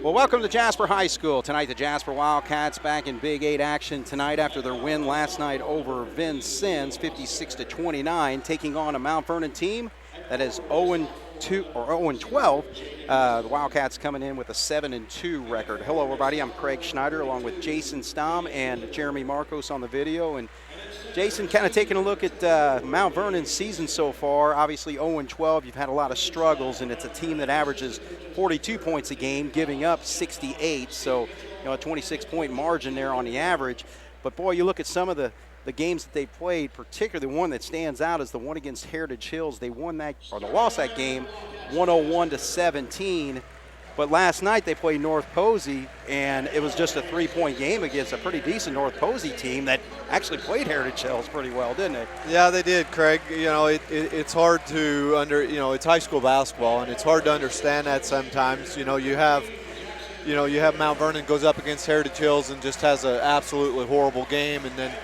Well, welcome to Jasper High School. Tonight, the Jasper Wildcats back in Big 8 action tonight after their win last night over Vincennes, 56-29, taking on a Mount Vernon team that is 0-2 or 0-12. The Wildcats coming in with a 7-2 record. Hello, everybody. I'm Craig Schneider along with Jason Stom and Jeremy Marcos on the video. And Jason, kind of taking a look at Mount Vernon's season so far. Obviously 0-12, you've had a lot of struggles, and it's a team that averages 42 points a game, giving up 68. So, a 26-point margin there on the average. But, boy, you look at some of the games that they played, particularly the one that stands out is the one against Heritage Hills. They lost that game 101-17. But last night they played North Posey, and it was just a 3-point game against a pretty decent North Posey team that actually played Heritage Hills pretty well, didn't it? Yeah, they did, Craig. It's hard to it's high school basketball, and it's hard to understand that sometimes. You have Mount Vernon goes up against Heritage Hills and just has an absolutely horrible game, and then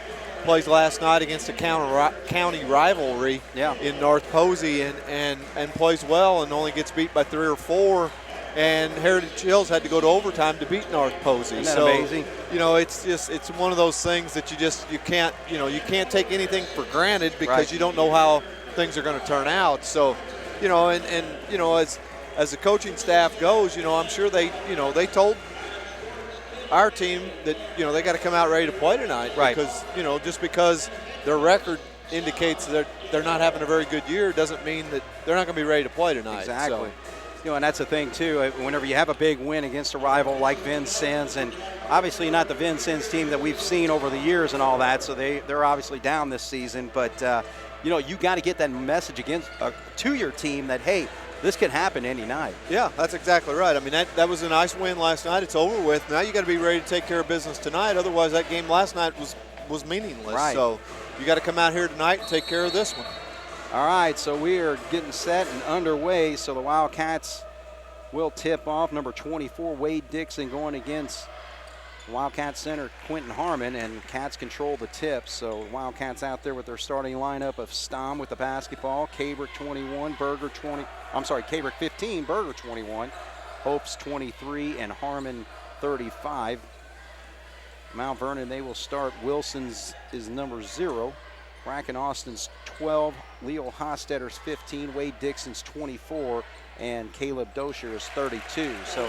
plays last night against a county rivalry in North Posey and plays well and only gets beat by 3 or 4. And Heritage Hills had to go to overtime to beat North Posey. Isn't that amazing? It's one of those things that you can't take anything for granted because you don't know how things are going to turn out. So, as the coaching staff goes, I'm sure they told our team that they got to come out ready to play tonight, because just because their record indicates that they're not having a very good year doesn't mean that they're not going to be ready to play tonight. Exactly. And that's the thing, too. Whenever you have a big win against a rival like Vincennes, and obviously not the Vincennes team that we've seen over the years and all that, so they're obviously down this season. But, you got to get that message to your team that, hey, this could happen any night. Yeah, that's exactly right. I mean, that was a nice win last night. It's over with. Now you got to be ready to take care of business tonight. Otherwise, that game last night was meaningless. Right. So you got to come out here tonight and take care of this one. All right, so we are getting set and underway. So the Wildcats will tip off. Number 24, Wade Dixon, going against Wildcat center Quentin Harmon, and Cats control the tip. So Wildcats out there with their starting lineup of Stom with the basketball, Cabrick 21, Cabrick 15, Berger 21, Hopes 23, and Harmon 35. Mount Vernon, they will start. Wilson's is number 0. Bracken Austin's 12, Leo Hostetter's 15, Wade Dixon's 24, and Caleb Dosher is 32. So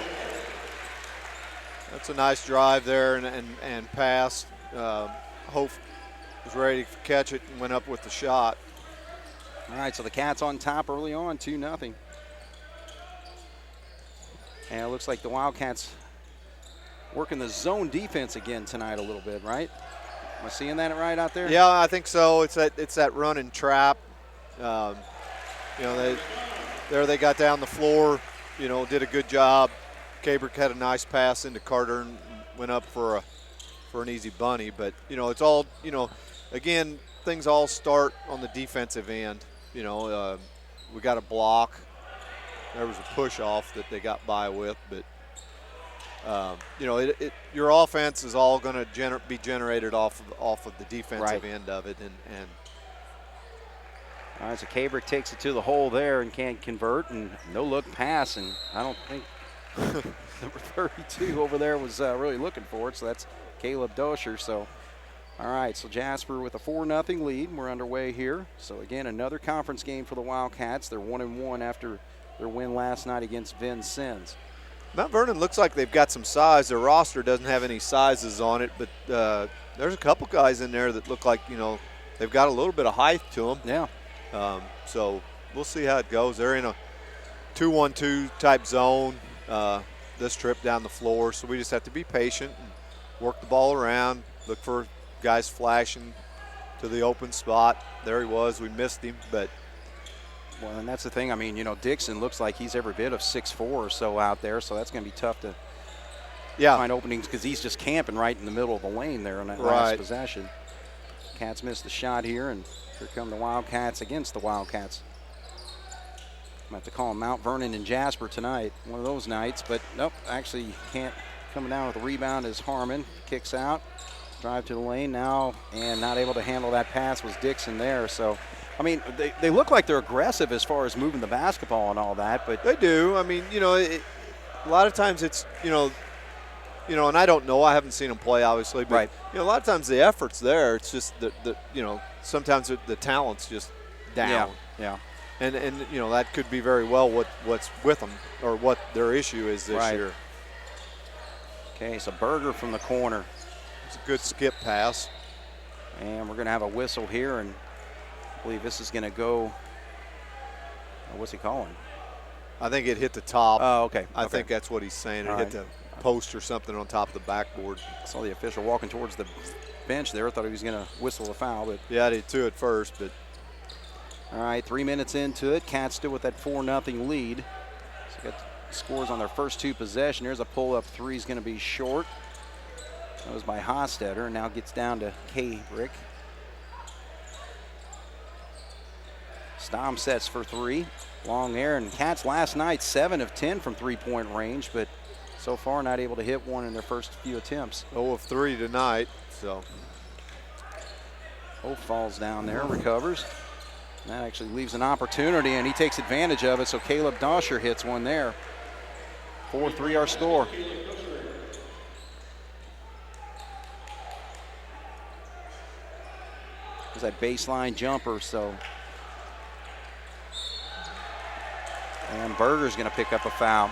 that's a nice drive there and pass. Hope was ready to catch it and went up with the shot. All right, so the Cats on top early on, 2-0. And it looks like the Wildcats working the zone defense again tonight a little bit, right? Am I seeing that right out there? Yeah, I think so. It's that run and trap. They got down the floor, did a good job. Cabrick had a nice pass into Carter and went up for an easy bunny. But, it's all, again, things all start on the defensive end. We got a block. There was a push off that they got by with, but your offense is all going to be generated off of the defensive end of it, and all right, so Cabrick takes it to the hole there and can't convert, and no look pass, and I don't think number 32 over there was really looking for it. So that's Caleb Dosher. So all right, so Jasper with a 4-0 lead. We're underway here. So again, another conference game for the Wildcats. They're 1-1 after their win last night against Vincennes. Mount Vernon looks like they've got some size. Their roster doesn't have any sizes on it, but there's a couple guys in there that look like, they've got a little bit of height to them. Yeah. So we'll see how it goes. They're in a 2-1-2 type zone this trip down the floor, so we just have to be patient and work the ball around, look for guys flashing to the open spot. There he was. We missed him, but – well, and that's the thing. I mean, Dixon looks like he's every bit of 6'4" or so out there, so that's going to be tough to find openings because he's just camping right in the middle of the lane there on that last possession. Cats missed the shot here, and here come the Wildcats against the Wildcats. I'm going to have to call them Mount Vernon and Jasper tonight, one of those nights, but nope, actually can't. Coming down with a rebound is Harmon, kicks out, drive to the lane now, and not able to handle that pass was Dixon there, so – I mean, they look like they're aggressive as far as moving the basketball and all that, but they do. I mean, a lot of times it's, and I don't know. I haven't seen him play, obviously. But, Right. a lot of times the effort's there. It's just sometimes the talent's just down. Yeah. And that could be very well what's with them or what their issue is this year. Okay, so Berger from the corner. It's a good skip pass. And we're going to have a whistle here, and I believe this is going to go. What's he calling? I think it hit the top. Oh, okay. I think that's what he's saying. It hit the post or something on top of the backboard. I saw the official walking towards the bench there. I thought he was going to whistle a foul, but yeah, I did too at first. But all right, 3 minutes into it, Cats still with that 4-0 lead. So got scores on their first 2 possessions. There's a pull-up three, is going to be short. That was by Hostetter, and now gets down to K-Brick. Stom sets for 3. Long air, and Cats last night 7 of 10 from 3-point range, but so far not able to hit one in their first few attempts. 0 of 3 tonight. So Hope falls down there, recovers. And that actually leaves an opportunity, and he takes advantage of it, so Caleb Dosher hits one there. 4-3 our score. There's that baseline jumper, so. And Berger's going to pick up a foul.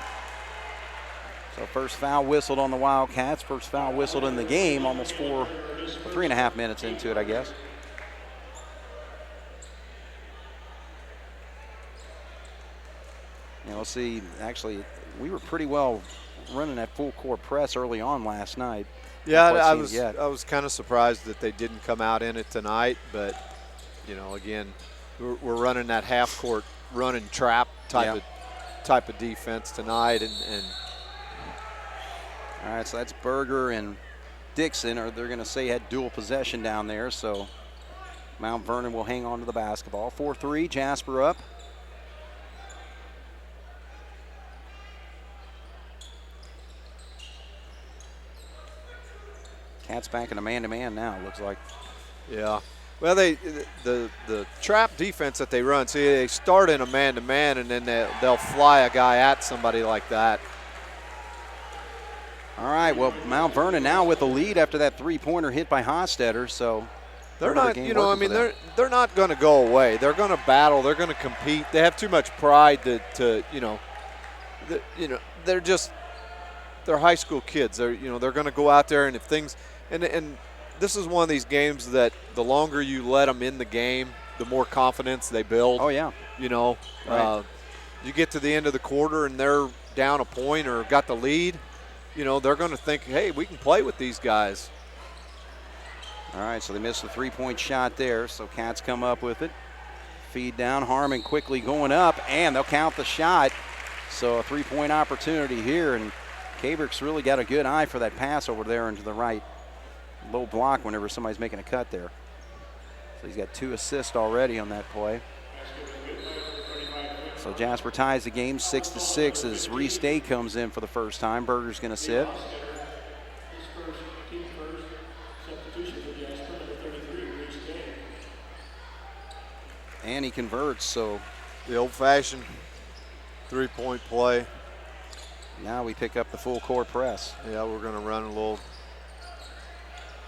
So first foul whistled on the Wildcats, first foul whistled in the game, almost 3.5 minutes into it, I guess. We'll see. Actually, we were pretty well running that full court press early on last night. Yeah, I was kind of surprised that they didn't come out in it tonight, but again, we're running that half court run and trap type of defense tonight, and all right, so that's Berger and Dixon, or they're going to say had dual possession down there, so Mount Vernon will hang on to the basketball. 4-3, Jasper up. Cats back in a man-to-man now, looks like. Yeah. Well, the trap defense that they run, see, they start in a man-to-man, and then they'll fly a guy at somebody like that. All right, well, Mount Vernon now with the lead after that three-pointer hit by Hostetter, so they're not, they're not going to go away. They're going to battle. They're going to compete. They have too much pride they're high school kids. They're going to go out there, and if things and this is one of these games that the longer you let them in the game, the more confidence they build. Oh yeah. Right. You get to the end of the quarter and they're down a point or got the lead. They're going to think, hey, we can play with these guys. All right, so they missed the three-point shot there, so Cats come up with it. Feed down, Harmon quickly going up, and they'll count the shot. So a three-point opportunity here, and Kabrick's really got a good eye for that pass over there into the right. Low block whenever somebody's making a cut there. So he's got 2 assists already on that play. So Jasper ties the game 6-6 as Reese Day comes in for the first time. Berger's going to sit. And he converts, so. The old-fashioned three-point play. Now we pick up the full court press. Yeah, we're going to run a little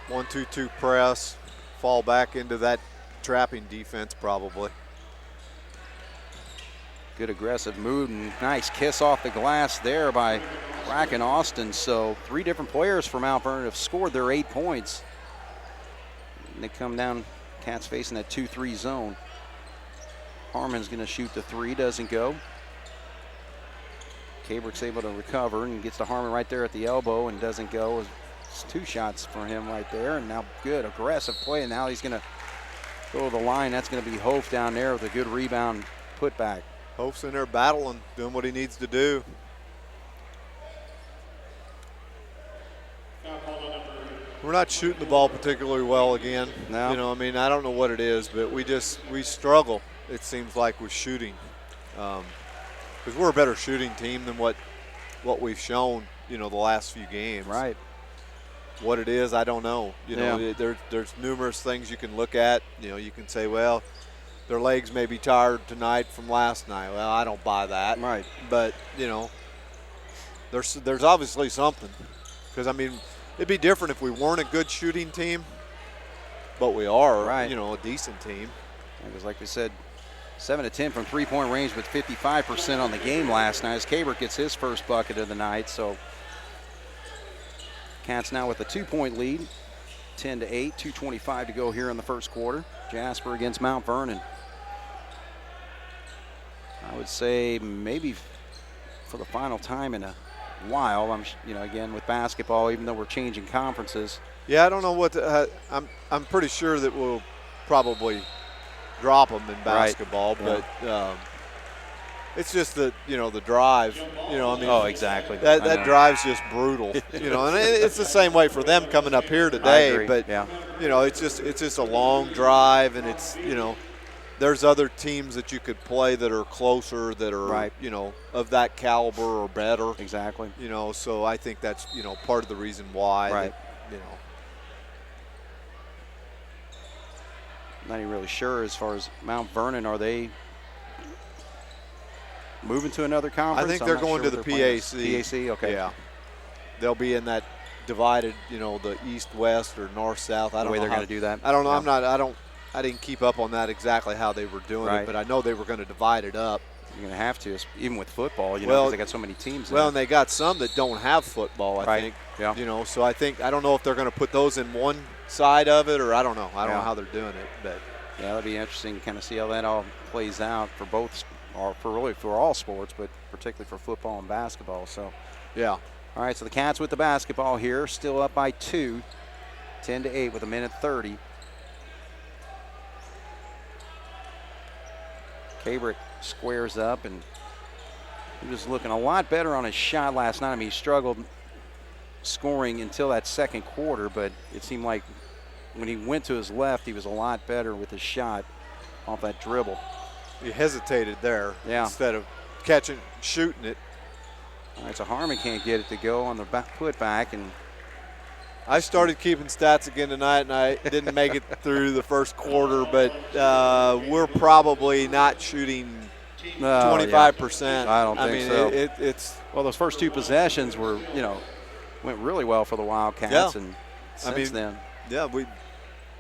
1-2-2 press, fall back into that trapping defense probably. Good aggressive move and nice kiss off the glass there by Bracken Austin. So 3 different players from Mount Vernon have scored their 8 points. And they come down, Cats facing that 2-3 zone. Harmon's going to shoot the 3, doesn't go. Kabrick's able to recover and gets to Harmon right there at the elbow and doesn't go. It's 2 shots for him right there, and now good aggressive play, and now he's going to go to the line. That's going to be Hof down there with a good rebound putback. Hof's in there battling, doing what he needs to do. We're not shooting the ball particularly well again. No. I don't know what it is, but we struggle, it seems like, with shooting. Because we're a better shooting team than what we've shown, the last few games. Right. What it is, I don't know. There's numerous things you can look at. You can say, well, their legs may be tired tonight from last night. Well, I don't buy that. Right. But, there's obviously something. Because, I mean, it'd be different if we weren't a good shooting team, but we are, right. A decent team. Because like we said, 7 of 10 from three-point range with 55% on the game last night as Cabrick gets his first bucket of the night. So Cats now with a 2-point lead, 10-8, 2:25 to go here in the first quarter. Jasper against Mount Vernon. I would say maybe for the final time in a while. Again with basketball, even though we're changing conferences. Yeah, I don't know what I'm pretty sure that we'll probably drop them in basketball, right. but it's just the the drive. Oh, exactly. That drive's just brutal. And it's the same way for them coming up here today. But yeah. it's just a long drive, and it's there's other teams that you could play that are closer, that are right. Of that caliber or better. Exactly. So I think that's part of the reason why. Right. That, Not even really sure as far as Mount Vernon. Are they moving to another conference? I think they're going to the PAC. PAC, okay. Yeah. They'll be in that divided, the east-west or north-south. I don't know the way they're how going to do that. I don't know. Yeah. I didn't keep up on that exactly how they were doing right. it, but I know they were going to divide it up. You're going to have to, even with football, because they got so many teams. Well, and they got some that don't have football, I think. Yeah. So I don't know if they're going to put those in one side of it, or I don't know. I don't know how they're doing it, but yeah, that'll be interesting to kind of see how that all plays out for both, or for all sports, but particularly for football and basketball. So, yeah. All right, so the Cats with the basketball here, still up by 2, 10-8 with 1:30. Cabrick squares up, and he was looking a lot better on his shot last night. I mean, he struggled scoring until that second quarter, but it seemed like when he went to his left, he was a lot better with his shot off that dribble. He hesitated there instead of shooting it. All right, so Harmon can't get it to go on the putback, and I started keeping stats again tonight, and I didn't make it through the first quarter, but we're probably not shooting 25%. Yeah. I don't think so. It's those first two possessions were, went really well for the Wildcats, and since then. Yeah,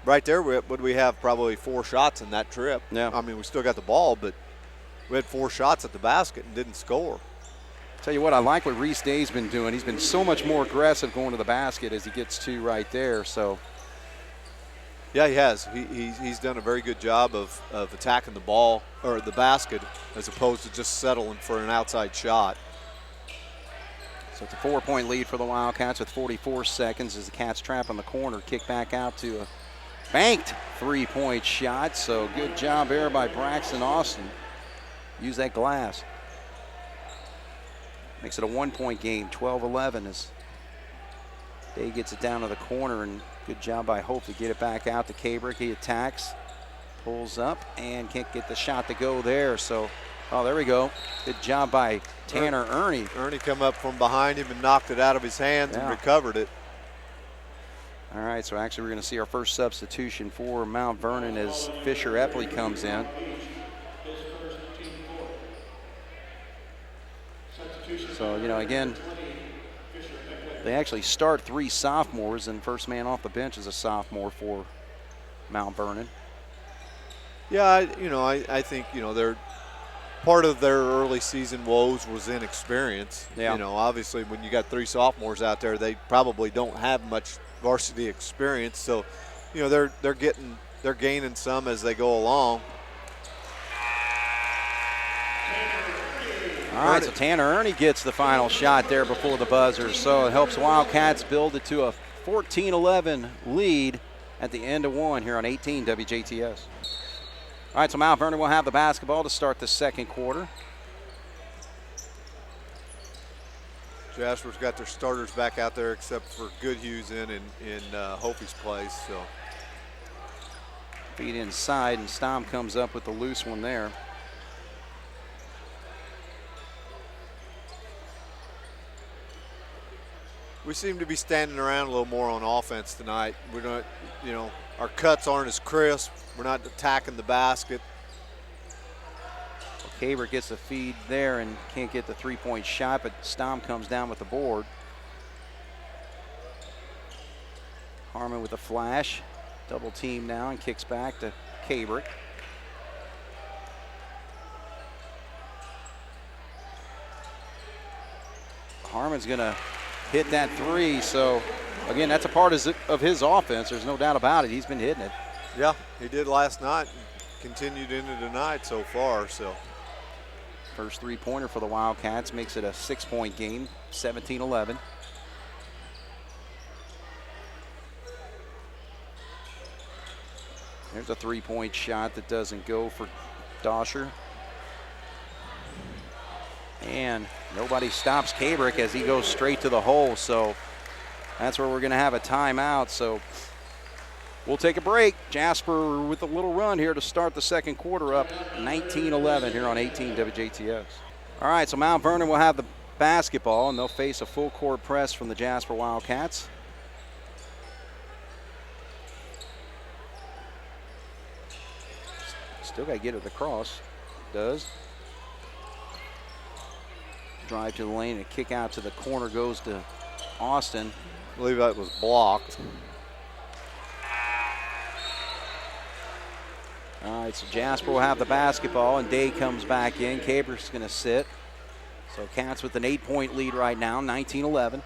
right there, would we have probably 4 shots in that trip? Yeah. I mean, we still got the ball, but we had 4 shots at the basket and didn't score. Tell you what, I like what Reese Day's been doing. He's been so much more aggressive going to the basket as he gets to right there. So, yeah, he has. He's done a very good job of attacking the ball or the basket as opposed to just settling for an outside shot. So it's a 4-point lead for the Wildcats with 44 seconds as the Cats trap on the corner, kick back out to a banked 3-point shot. So good job there by Braxton Austin. Use that glass. Makes it a 1-point game, 12-11 as Day gets it down to the corner, and good job by Hope to get it back out to Cabrick. He attacks, pulls up, and can't get the shot to go there. So, there we go. Good job by Tanner Ernie. Ernie come up from behind him and knocked it out of his hands and recovered it. All right, so actually we're going to see our first substitution for Mount Vernon as Fisher Epley comes in. So, again, they actually start 3 sophomores, and first man off the bench is a sophomore for Mount Vernon. Yeah, I think, they're part of their early season woes was inexperience. Yeah. Obviously when you got 3 sophomores out there, they probably don't have much varsity experience. So, they're gaining some as they go along. All right, so Tanner Ernie gets the final shot there before the buzzer. So it helps Wildcats build it to a 14-11 lead at the end of 1 here on 18 WJTS. All right, so Mount Vernon will have the basketball to start the second quarter. Jasper's got their starters back out there except for Goodhue's in Hope's place. So feed inside, and Stom comes up with the loose one there. We seem to be standing around a little more on offense tonight. We're not, our cuts aren't as crisp. We're not attacking the basket. Caber gets the feed there and can't get the three-point shot, but Stom comes down with the board. Harmon with a flash. Double team now and kicks back to Caber. Harmon's going to hit that three. So, again, that's a part of his offense. There's no doubt about it. He's been hitting it. Yeah, he did last night. Continued into tonight so far. So, first three-pointer for the Wildcats makes it a 6-point game, 17-11. There's a three-point shot that doesn't go for Dosher. And nobody stops Cabrick as he goes straight to the hole. So that's where we're going to have a timeout. So we'll take a break. Jasper with a little run here to start the second quarter, up 19-11 here on 18 WJTS. All right, so Mount Vernon will have the basketball, and they'll face a full court press from the Jasper Wildcats. Still got to get it across. Does. Drive to the lane and kick out to the corner goes to Austin. I believe that was blocked. All right, so Jasper will have the basketball, and Day comes back in. Caber's going to sit. So Cats with an 8-point lead right now, 19-11.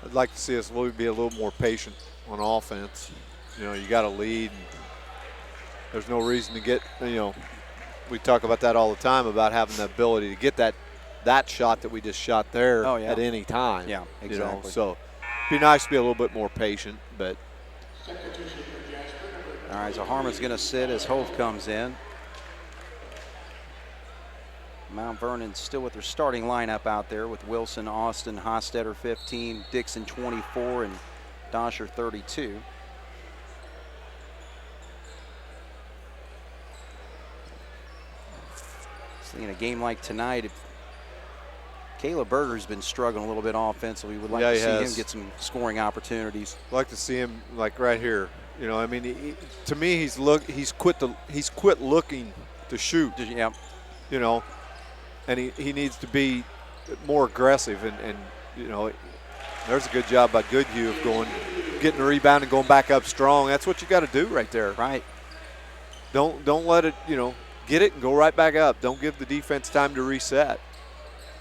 I'd like to see us be a little more patient on offense. You know, you got a lead. And there's no reason to get, we talk about that all the time about having the ability to get that shot that we just shot there at any time. Yeah, exactly. So it'd be nice to be a little bit more patient, but. All right, so Harmon's going to sit as Hove comes in. Mount Vernon still with their starting lineup out there with Wilson, Austin, Hostetter 15, Dixon 24, and Dosher 32. So in a game like tonight, if Caleb Berger's been struggling a little bit offensively, we'd like to see him get some scoring opportunities. I'd like to see him like right here. You know, I mean, to me, he's quit looking to shoot. Yeah. You know. And he needs to be more aggressive, and there's a good job by Goodhue of getting the rebound and going back up strong. That's what you got to do right there. Right. Don't let it, get it and go right back up. Don't give the defense time to reset.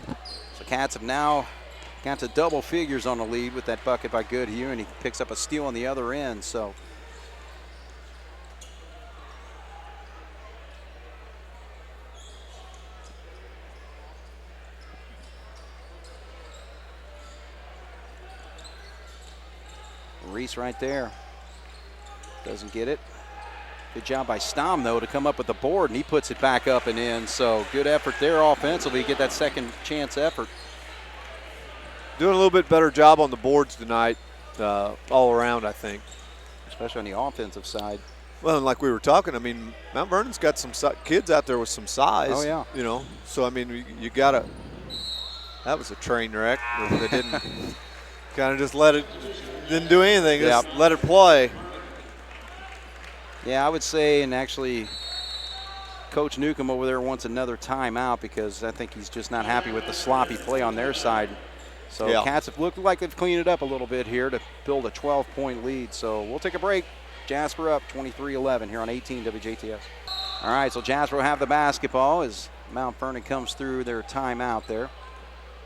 So Cats have now got to double figures on the lead with that bucket by Goodhue, and he picks up a steal on the other end. So. Reese right there. Doesn't get it. Good job by Stom, though, to come up with the board, and he puts it back up and in. So good effort there offensively. Get that second chance effort. Doing a little bit better job on the boards tonight all around, I think. Especially on the offensive side. Well, and like we were talking, I mean, Mount Vernon's got some kids out there with some size. Oh, yeah. So, I mean, you got to – that was a train wreck. They didn't kind of just didn't do anything, just let it play. Yeah, I would say, and actually Coach Newcomb over there wants another timeout because I think he's just not happy with the sloppy play on their side. So Cats have looked like they've cleaned it up a little bit here to build a 12-point lead. So we'll take a break. Jasper up 23-11 here on 18 WJTS. All right, so Jasper will have the basketball as Mount Vernon comes through their timeout there.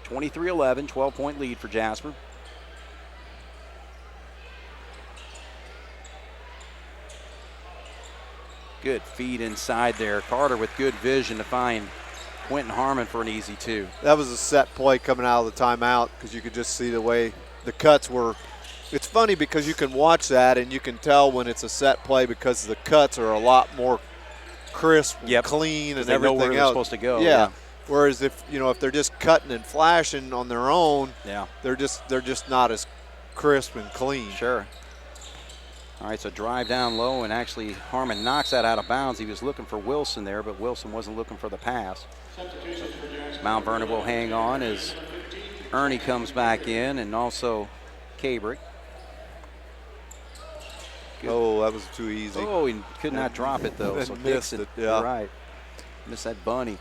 23-11, 12-point lead for Jasper. Good feed inside there. Carter with good vision to find Quentin Harmon for an easy two. That was a set play coming out of the timeout because you could just see the way the cuts were. It's funny because you can watch that and you can tell when it's a set play because the cuts are a lot more crisp and clean and everything know where they're else. Supposed to go. Yeah. Whereas if they're just cutting and flashing on their own, yeah, they're just not as crisp and clean. Sure. All right, so drive down low, and actually Harmon knocks that out of bounds. He was looking for Wilson there, but Wilson wasn't looking for the pass. Mount Vernon will hang on as Ernie comes back in, and also Cabrick. Good. Oh, that was too easy. Oh, he could not drop it, though. So missed Dixon, it, yeah. Right. Missed that bunny.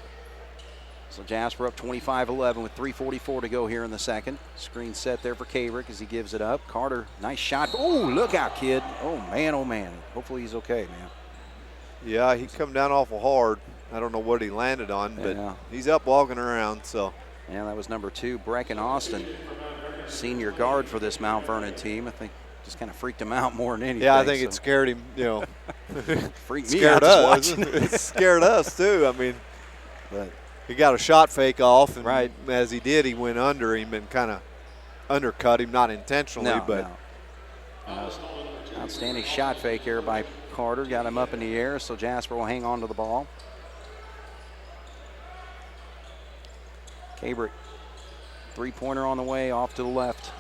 So Jasper up 25-11 with 3:44 to go here in the second. Screen set there for Cabrick as he gives it up. Carter, nice shot. Oh, look out, kid. Oh, man, oh, man. Hopefully he's okay, man. Yeah, he come down awful hard. I don't know what he landed on, but he's up walking around, so. Yeah, that was number 2, Brecken Austin, senior guard for this Mount Vernon team. I think just kind of freaked him out more than anything. Yeah, I think it scared him, you know. Freaked me out just watching it. It scared us, too. I mean, but he got a shot fake off, and right. As he did, he went under him and kind of undercut him, not intentionally, but. No. Outstanding shot fake here by Carter. Got him up in the air, so Jasper will hang on to the ball. Cabrick, three-pointer on the way, off to the left.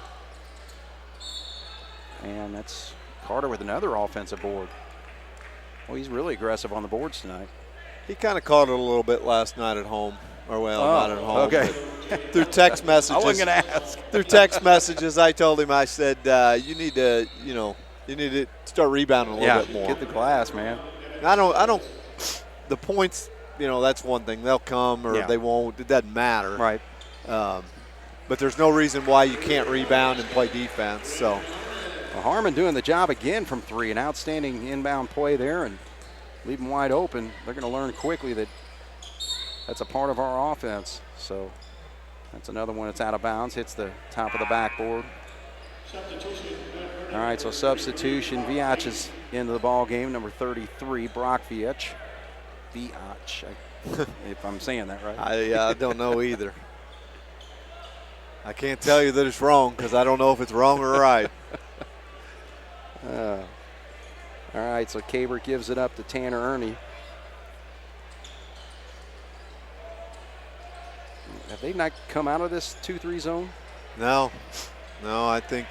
And that's Carter with another offensive board. Well, he's really aggressive on the boards tonight. He kind of caught it a little bit last night at home. Or, well, not at home. Okay. Through text messages. I wasn't going to ask. Through text messages, I told him, I said, you need to start rebounding a little bit more. Get the glass, man. I don't, the points, that's one thing. They'll come or they won't. It doesn't matter. Right. But there's no reason why you can't rebound and play defense. So, well, Harmon doing the job again from 3. An outstanding inbound play there and leave them wide open. They're going to learn quickly that that's a part of our offense. So that's another one that's out of bounds. Hits the top of the backboard. All right, so substitution. Viach is into the ball game, number 33, Brock Viach. Viach, if I'm saying that right. I don't know either. I can't tell you that it's wrong because I don't know if it's wrong or right. All right, so Cabrick gives it up to Tanner Ernie. Have they not come out of this 2-3 zone? No, I think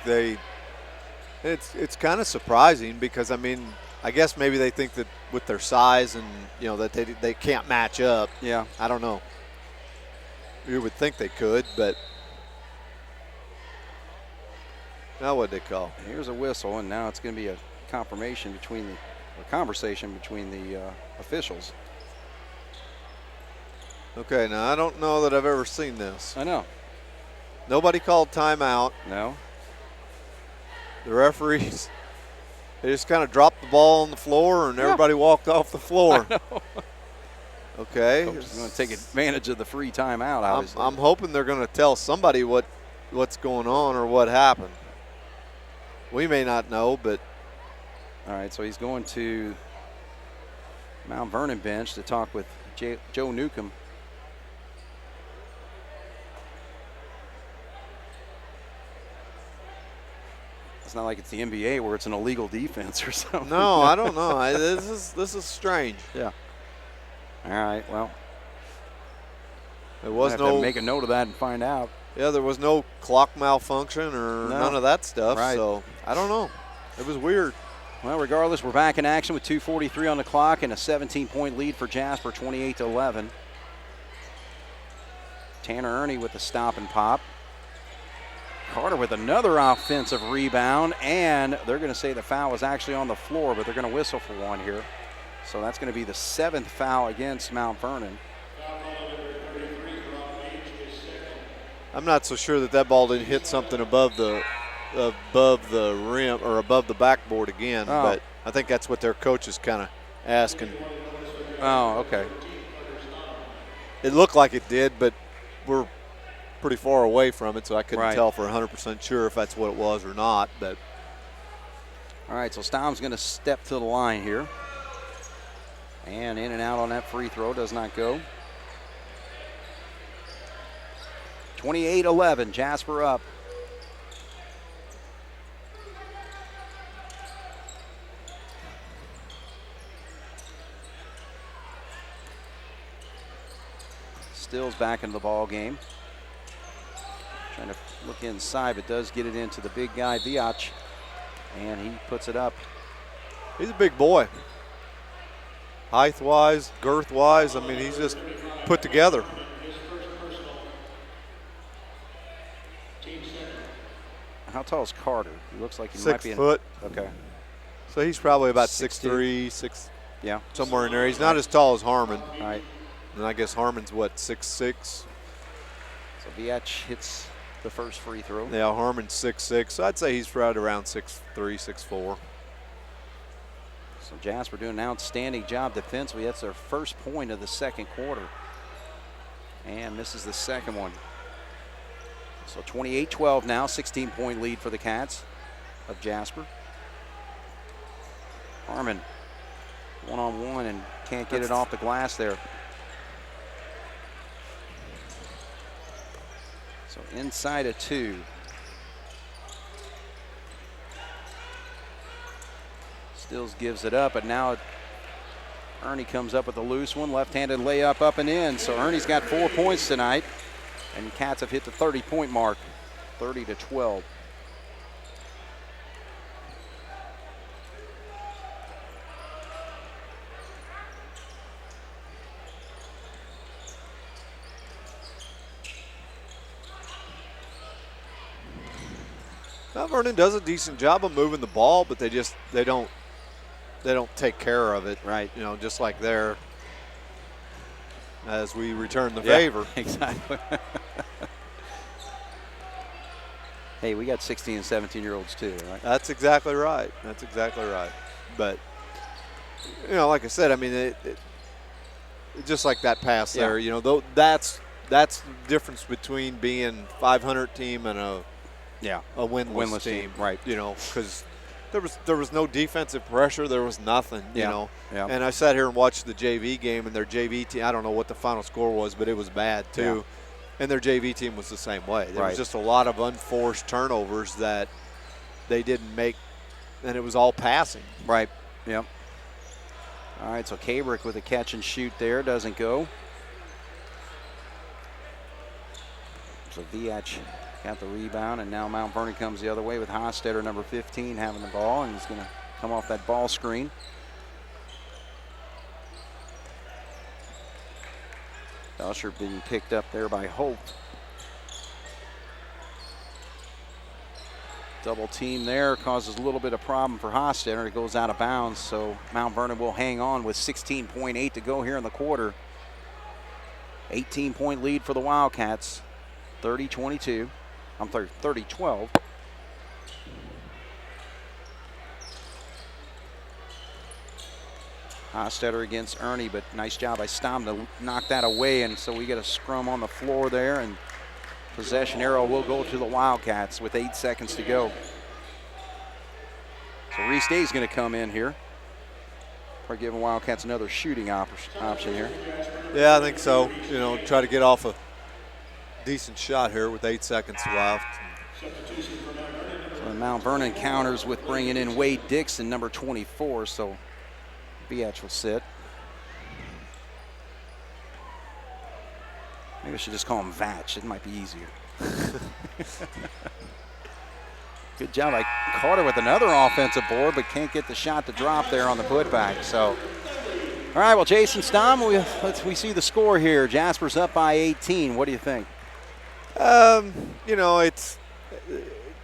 it's kind of surprising because, I mean, I guess maybe they think that with their size and, that they can't match up. Yeah. I don't know. You would think they could, but now what'd they call? Here's a whistle, and now it's going to be a conversation between the officials. Okay, now I don't know that I've ever seen this. I know. Nobody called timeout. No. The referees, they just kind of dropped the ball on the floor and everybody walked off the floor. I know. Okay. Coach is going to take advantage of the free timeout, obviously. I'm hoping they're going to tell somebody what's going on or what happened. We may not know, but. All right, so he's going to Mount Vernon bench to talk with Joe Newcomb. It's not like it's the NBA where it's an illegal defense or something. No, I don't know. This is strange. Yeah. All right. Well, there was have to make a note of that and find out. Yeah, there was no clock malfunction or none of that stuff. Right. So I don't know. It was weird. Well, regardless, we're back in action with 2:43 on the clock and a 17-point lead for Jasper, 28-11. Tanner Ernie with the stop and pop. Carter with another offensive rebound, and they're going to say the foul was actually on the floor, but they're going to whistle for one here. So that's going to be the 7th foul against Mount Vernon. I'm not so sure that ball didn't hit something above the rim or above the backboard again, but I think that's what their coach is kind of asking. Oh, okay. It looked like it did, but we're pretty far away from it, so I couldn't Right. tell for 100% sure if that's what it was or not. But all right, so Stom's going to step to the line here. And in and out on that free throw, does not go. 28-11, Jasper up. Stills back into the ball game. Trying to look inside, but does get it into the big guy, Viach. And he puts it up He's a big boy. Height-wise, girth-wise, I mean, he's just put together. How tall is Carter? He looks like he 6 might be foot. Okay. So he's probably about 6'2". 6'3", Yeah. somewhere in there. He's not as tall as Harmon. All right. And I guess Harmon's, what, 6'6"? So Viach hits the first free throw. Yeah, Harmon's 6'6". So I'd say he's right around 6'3", 6'4". So Jasper doing an outstanding job defensively. That's their first point of the second quarter. And misses the second one. So 28-12 now, 16-point lead for the Cats of Jasper. Harmon one-on-one and can't get it off the glass there. So inside of 2. Stills gives it up, but now Ernie comes up with a loose one. Left-handed layup up and in. So Ernie's got 4 points tonight. And Cats have hit the 30-point mark, 30-12. Mount Vernon does a decent job of moving the ball, but they don't take care of it. Right. You know, just like there as we return the favor. Exactly. Hey, we got 16 and 17-year-olds too, right? That's exactly right. That's exactly right. But, you know, like I said, I mean, it just like that pass there, you know, that's the difference between being 500 team and a winless team. Right. You know, because there was no defensive pressure. There was nothing, you know. Yeah. And I sat here and watched the JV game, and their JV team, I don't know what the final score was, but it was bad too. Yeah. And their JV team was the same way. There Right. was just a lot of unforced turnovers that they didn't make, and it was all passing. Right. Yep. All right, so Kabrick with a catch and shoot there, doesn't go. So Viach got the rebound, and now Mount Vernon comes the other way with Hostetter, number 15, having the ball, and he's going to come off that ball screen. Usher being picked up there by Holt. Double team there causes a little bit of problem for Hostetter. It goes out of bounds, so Mount Vernon will hang on with 16.8 to go here in the quarter. 18-point lead for the Wildcats, 30-22. I'm sorry, 30-12. Hostetter against Ernie, but nice job by Stom to knock that away, and so we get a scrum on the floor there, and possession arrow will go to the Wildcats with 8 seconds to go. So Reese Day's going to come in here. Probably giving Wildcats another shooting option here. Yeah, I think so. You know, try to get off a decent shot here with 8 seconds left. So Mount Vernon counters with bringing in Wade Dixon, number 24, so Viach will sit. Maybe I should just call him Vatch. It might be easier. Good job by Carter with another offensive board, but can't get the shot to drop there on the putback. So, all right, well, Jason Stom, we see the score here. Jasper's up by 18. What do you think? You know,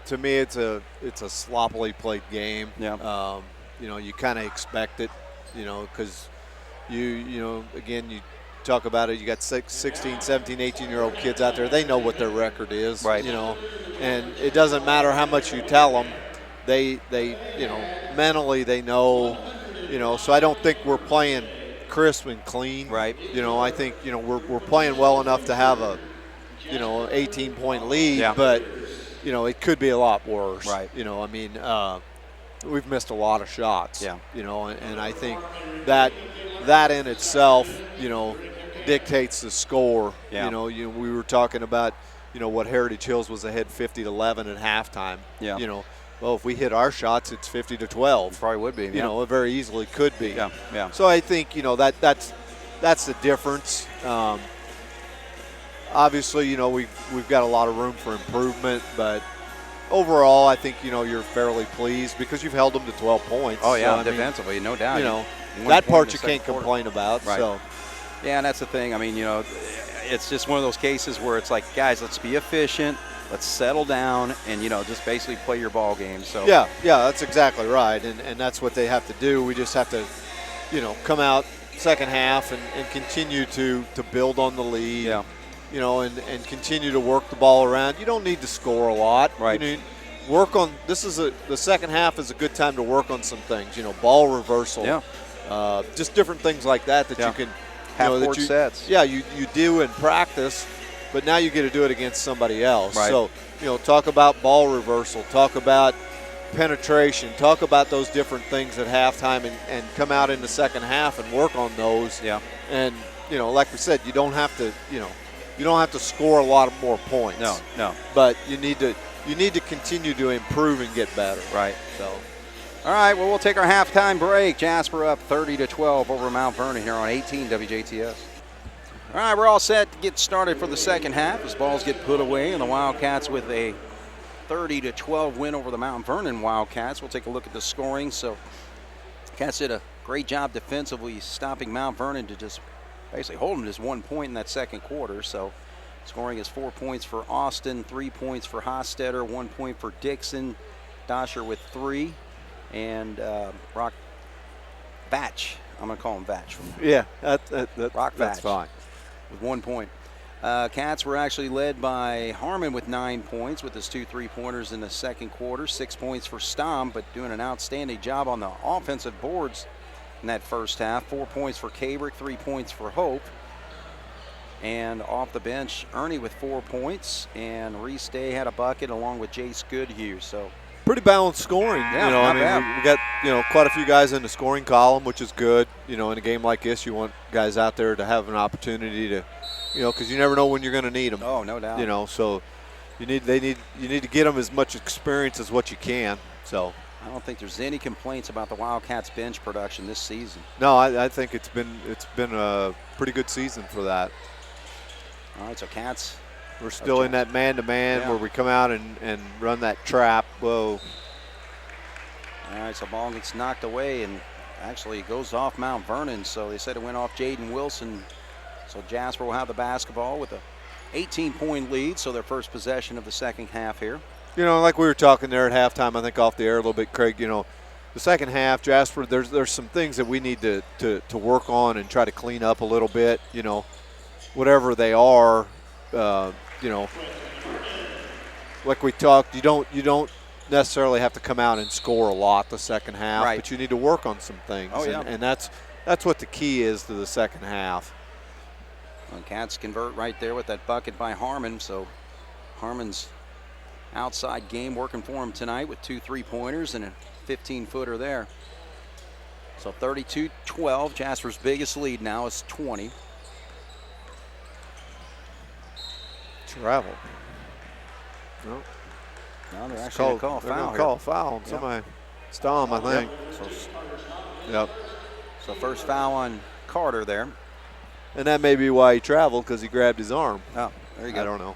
to me, it's a sloppily played game. Yeah. You know, you kind of expect it. You know, because you know, again, you talk about it, you got 16, 17, 18-year-old kids out there. They know what their record is, right? You know, and it doesn't matter how much you tell them. They you know, mentally they know, you know. So I don't think we're playing crisp and clean, right? You know, I think, you know, we're playing well enough to have a, you know, 18-point lead, yeah. But you know, it could be a lot worse, right? You know, I mean. We've missed a lot of shots, yeah. You know, and I think that in itself, you know, dictates the score. Yeah. You know, we were talking about, you know, what Heritage Hills was ahead 50-11 at halftime. Yeah. You know, well, if we hit our shots, it's 50-12. Probably would be. You know, it very easily could be. Yeah. Yeah. So I think, you know, that's the difference. Obviously, you know, we've got a lot of room for improvement, but overall, I think, you're fairly pleased because you've held them to 12 points. Oh, yeah, so, defensively, no doubt. That part you can't complain about. Right. So. Yeah, and that's the thing. I mean, it's just one of those cases where it's like, guys, let's be efficient. Let's settle down and, just basically play your ball game. So Yeah, that's exactly right. And that's what they have to do. We just have to, come out second half and continue to build on the lead. Yeah. And continue to work the ball around. You don't need to score a lot. Right. You need work on the second half is a good time to work on some things. Ball reversal. Yeah. Just different things like that you can half-court sets. Yeah, you do in practice, but now you get to do it against somebody else. Right. So, talk about ball reversal, talk about penetration, talk about those different things at halftime and come out in the second half and work on those. Yeah. And, like we said, you don't have to score a lot more points. No. But you need to continue to improve and get better. Right. So. All right, well, we'll take our halftime break. Jasper up 30-12 over Mount Vernon here on 18 WJTS. All right, we're all set to get started for the second half as balls get put away, and the Wildcats with a 30-12 win over the Mount Vernon Wildcats. We'll take a look at the scoring. So, Cats did a great job defensively stopping Mount Vernon to just basically hold them to just 1 point in that second quarter. So, scoring is 4 points for Austin, 3 points for Hostetter, 1 point for Dixon, Dosher with 3. And Rock Vatch, I'm going to call him Vatch. Yeah, Rock that's Vatch fine. with 1 point. Cats were actually led by Harmon with 9 points with his 2 3-pointers in the second quarter. 6 points for Stom, but doing an outstanding job on the offensive boards in that first half. 4 points for Cabrick, 3 points for Hope. And off the bench, Ernie with 4 points, and Reese Day had a bucket along with Jace Goodhue. So. Pretty balanced scoring. Yeah, we got quite a few guys in the scoring column, which is good. In a game like this, you want guys out there to have an opportunity to, because you never know when you're going to need them. Oh, no doubt. So you need to get them as much experience as what you can. So I don't think there's any complaints about the Wildcats bench production this season. No, I think it's been a pretty good season for that. All right, so Cats. We're still in that man-to-man where we come out and run that trap. Whoa. All right, so ball gets knocked away and actually goes off Mount Vernon. So they said it went off Jaden Wilson. So Jasper will have the basketball with a 18-point lead. So their first possession of the second half here. Like we were talking there at halftime, I think off the air a little bit, Craig, the second half, Jasper, there's some things that we need to work on and try to clean up a little bit, whatever they are. Like we talked, you don't necessarily have to come out and score a lot the second half, right. But you need to work on some things. Oh, yeah. And that's what the key is to the second half. Well, Cats convert right there with that bucket by Harmon. So Harmon's outside game working for him tonight with 2 3-pointers and a 15-footer there. So 32-12, Jasper's biggest lead now is 20. Travel. No, they're actually going to call a foul. They're going to call a foul on somebody. Stom, I think. Yep. So first foul on Carter there. And that may be why he traveled, because he grabbed his arm. Oh, there you go. I don't know.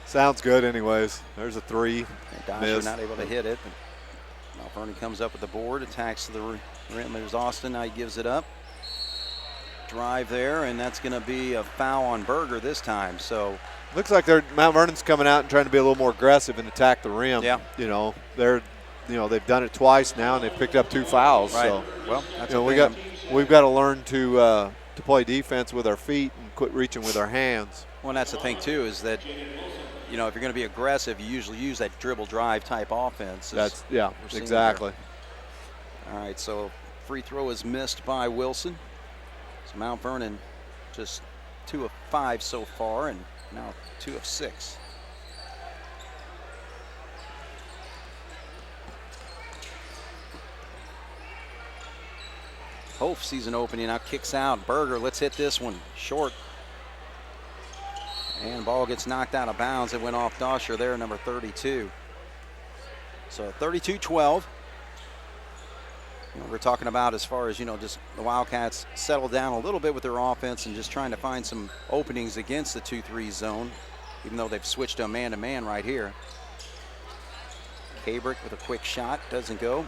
Sounds good anyways. There's a 3. Dosher not able to hit it. But Mount Vernon comes up with the board, attacks to the rim. There's Austin. Now he gives it up. Drive there, and that's going to be a foul on Berger this time. So looks like Mount Vernon's coming out and trying to be a little more aggressive and attack the rim. Yeah. They've done it twice now, and they've picked up 2 fouls. Right. So well, that's we've got to learn to play defense with our feet and quit reaching with our hands. Well, and that's the thing too, is that if you're going to be aggressive, you usually use that dribble drive type offense. Exactly. All right, so free throw is missed by Wilson. So Mount Vernon just 2 of 5 so far, and now 2 of 6. Hope season opening now kicks out. Berger, let's hit this one short. And ball gets knocked out of bounds. It went off Dosher there, number 32. So 32-12. We're talking about as far as, just the Wildcats settle down a little bit with their offense and just trying to find some openings against the 2-3 zone, even though they've switched to a man-to-man right here. Kabrick with a quick shot, doesn't go.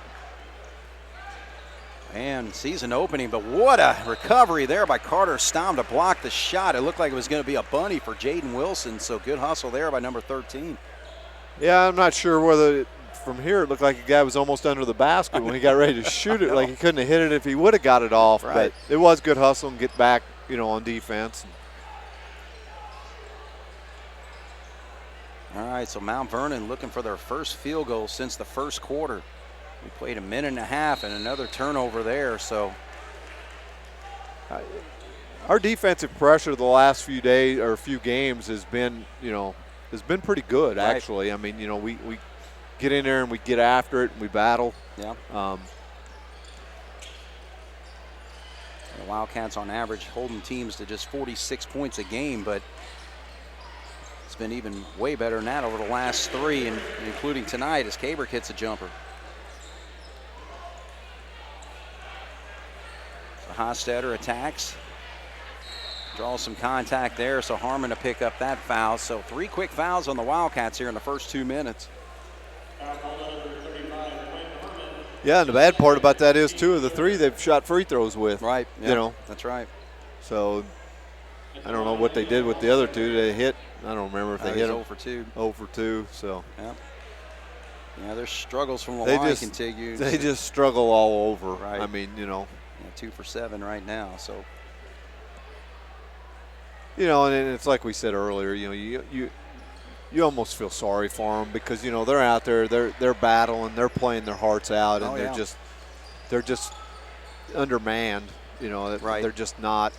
And sees an opening, but what a recovery there by Carter Stom to block the shot. It looked like it was going to be a bunny for Jaden Wilson, so good hustle there by number 13. Yeah, I'm not sure whether from here it looked like the guy was almost under the basket when he got ready to shoot it. Like he couldn't have hit it if he would have got it off. Right. But it was good hustle and get back, on defense. All right, so Mount Vernon looking for their first field goal since the first quarter. We played a minute and a half and another turnover there, so. Our defensive pressure the last few days or few games has been, pretty good, right. actually. I mean, we get in there and we get after it and we battle. Yeah. The Wildcats on average holding teams to just 46 points a game, but it's been even way better than that over the last three, and including tonight as Kabrick hits a jumper. Hostetter attacks, draws some contact there, so Harmon to pick up that foul. So 3 quick fouls on the Wildcats here in the first 2 minutes. Yeah, and the bad part about that is 2 of the 3 they've shot free throws with. Right, yeah, that's right. So I don't know what they did with the other 2. They hit, I don't remember if they hit them. 0 for 2. 0 for 2, so. Yeah, there's struggles from the line continues. They just struggle all over. Right. I mean, 2 for 7 right now. So, and it's like we said earlier. You almost feel sorry for them because they're out there, they're battling, they're playing their hearts out, and they're just undermanned. Right. They're just not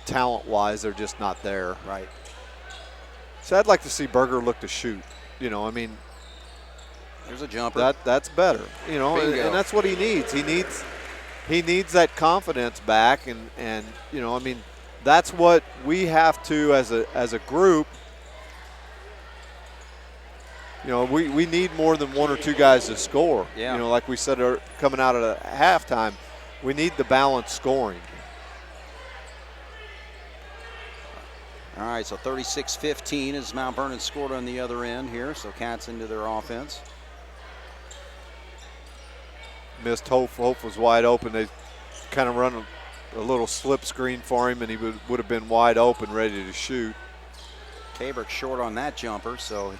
talent-wise. They're just not there. Right. So I'd like to see Berger look to shoot. There's a jumper. That's better. And that's what he needs. He needs that confidence back, and that's what we have to as a group. We need more than 1 or 2 guys to score. Yeah. Like we said coming out of halftime, we need the balanced scoring. All right, so 36-15 as Mount Vernon scored on the other end here, so Cats into their offense. Missed Hope. Hope was wide open. They kind of run a little slip screen for him, and he would have been wide open, ready to shoot. Kabrick short on that jumper, so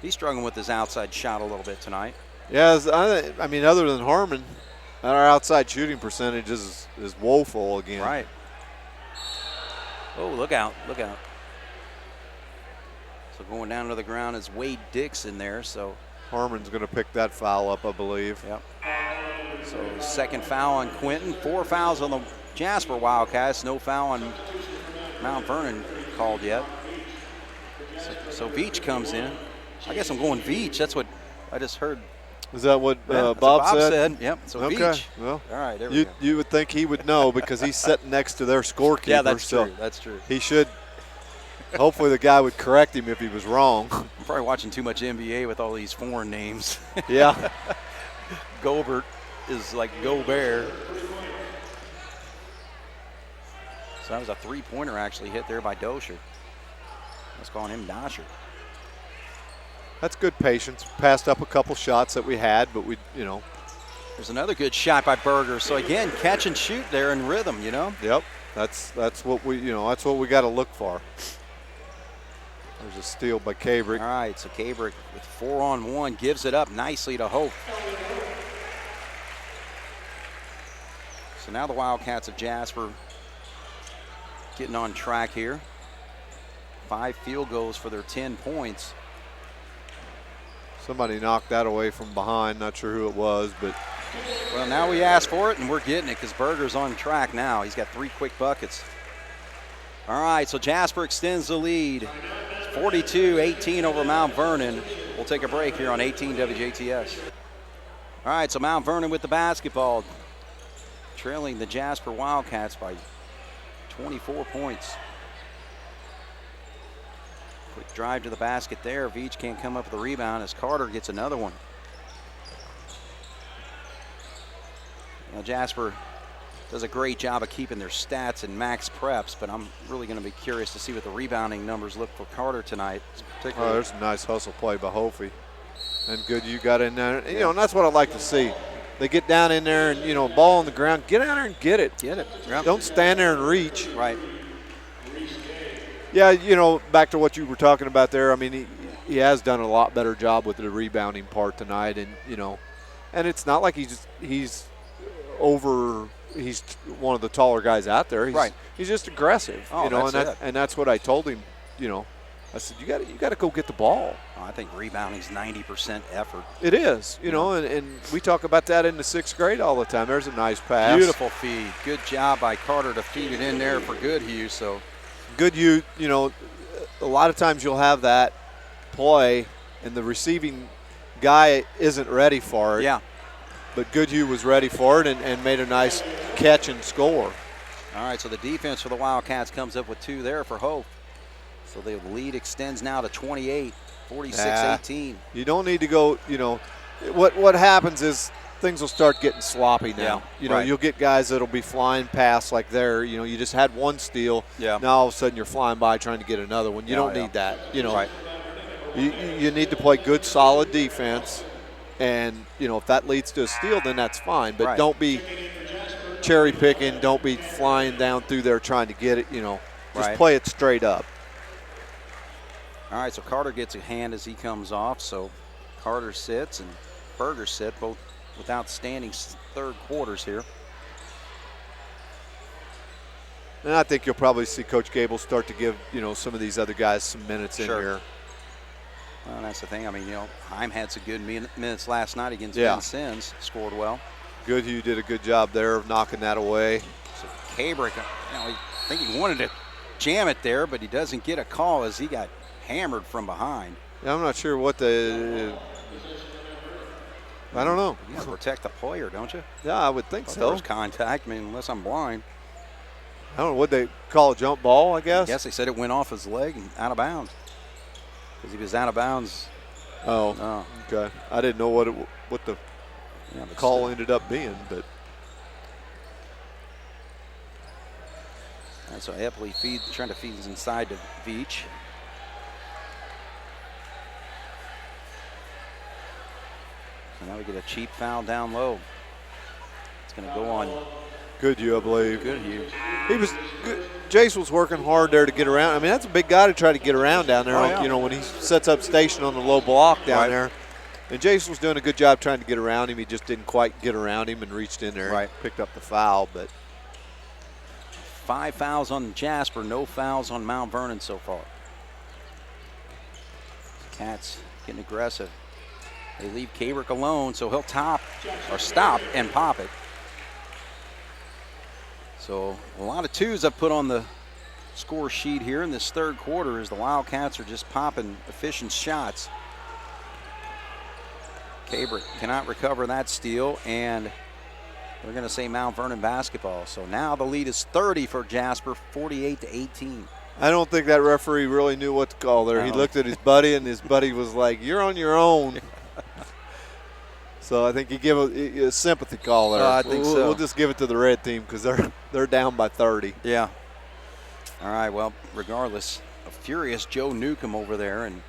he's struggling with his outside shot a little bit tonight. Yeah, I mean, other than Harmon, our outside shooting percentage is woeful again. Right. Oh, look out, look out. So going down to the ground is Wade Dixon there, so. Harmon's going to pick that foul up, I believe. Yep. So second foul on Quinton. 4 fouls on the Jasper Wildcats. No foul on Mount Vernon called yet. So Veach comes in. I guess I'm going Veach. That's what I just heard. Is that what Bob said? Yep. So okay. Veach. Well, all right. There we go. You would think he would know because he's sitting next to their scorekeeper. Yeah, that's true. That's true. He should. Hopefully the guy would correct him if he was wrong. I'm probably watching too much NBA with all these foreign names. Yeah. Gobert is like Gobert. So that was a 3-pointer actually hit there by Dosher. I was calling him Dosher. That's good patience. Passed up a couple shots that we had, but we. There's another good shot by Berger. So again, catch and shoot there in rhythm, Yep. That's what we that's what we got to look for. There's a steal by Kabrick. All right, so Kabrick with 4-on-1 gives it up nicely to Hope. So now the Wildcats of Jasper getting on track here. 5 field goals for their 10 points. Somebody knocked that away from behind. Not sure who it was, but. Well, now we asked for it, and we're getting it because Berger's on track now. He's got 3 quick buckets. All right, so Jasper extends the lead. 42-18 over Mount Vernon. We'll take a break here on 18 WJTS. All right, so Mount Vernon with the basketball, trailing the Jasper Wildcats by 24 points. Quick drive to the basket there. Veach can't come up with a rebound as Carter gets another one. Now Jasper does a great job of keeping their stats and max preps, but I'm really going to be curious to see what the rebounding numbers look for Carter tonight. Oh, there's a nice hustle play by Hofi. And Goodhue got in there. And, and that's what I like to see. They get down in there and, ball on the ground. Get out there and get it. Get it. Yep. Don't stand there and reach. Right. Yeah, back to what you were talking about there. I mean, he has done a lot better job with the rebounding part tonight. And, and it's not like he's one of the taller guys out there. He's just aggressive, and that's what I told him, I said, you got to go get the ball. Oh, I think rebounding's 90% effort. It is, and we talk about that in the 6th grade all the time. There's a nice pass. Beautiful feed. Good job by Carter to feed it in there for Goodhue. So Goodhue, a lot of times you'll have that play and the receiving guy isn't ready for it. Yeah. But Goodhue was ready for it and made a nice catch and score. All right, so the defense for the Wildcats comes up with 2 there for Hope. So the lead extends now to 28, 46-18. You don't need to go, what happens is things will start getting sloppy now. You'll get guys that'll be flying past like there. You just had one steal. Yeah. Now all of a sudden you're flying by trying to get another one. You don't need that. Right. You need to play good, solid defense. And, if that leads to a steal, then that's fine. But don't be cherry picking. Don't be flying down through there trying to get it, Just play it straight up. All right, so Carter gets a hand as he comes off. So Carter sits and Berger sit, both with outstanding 3rd quarters here. And I think you'll probably see Coach Gable start to give, some of these other guys some minutes in here. Well, that's the thing. I mean, Heim had some good minutes last night against Vincennes, scored well. Goodhue did a good job there of knocking that away. So Cabrick, I think he wanted to jam it there, but he doesn't get a call as he got hammered from behind. Yeah, I'm not sure what I don't know. You got to protect the player, don't you? Yeah, I would think so. There was contact. I mean, unless I'm blind. I don't know. What they call a jump ball, I guess? Yes, they said it went off his leg and out of bounds. Because he was out of bounds. Oh, okay. I didn't know what the call ended up being, but. And so Epley trying to feed inside to Veach. So now we get a cheap foul down low. It's going to go on Goodhue, I believe. Goodhue. Jace was working hard there to get around. I mean, that's a big guy to try to get around down there, when he sets up station on the low block down there. And Jace was doing a good job trying to get around him. He just didn't quite get around him and reached in there and picked up the foul. But 5 fouls on Jasper, no fouls on Mount Vernon so far. Cats getting aggressive. They leave Cabrick alone, so he'll stop and pop it. So a lot of 2s I've put on the score sheet here in this 3rd quarter as the Wildcats are just popping efficient shots. Cabrick cannot recover that steal, and they're going to say Mount Vernon basketball. So now the lead is 30 for Jasper, 48-18. I don't think that referee really knew what to call there. No. He looked at his buddy, and his buddy was like, "You're on your own." So I think he gave a sympathy call there. I think so. We'll just give it to the red team because they're down by 30. Yeah. All right. Well, regardless, a furious Joe Newcomb over there, and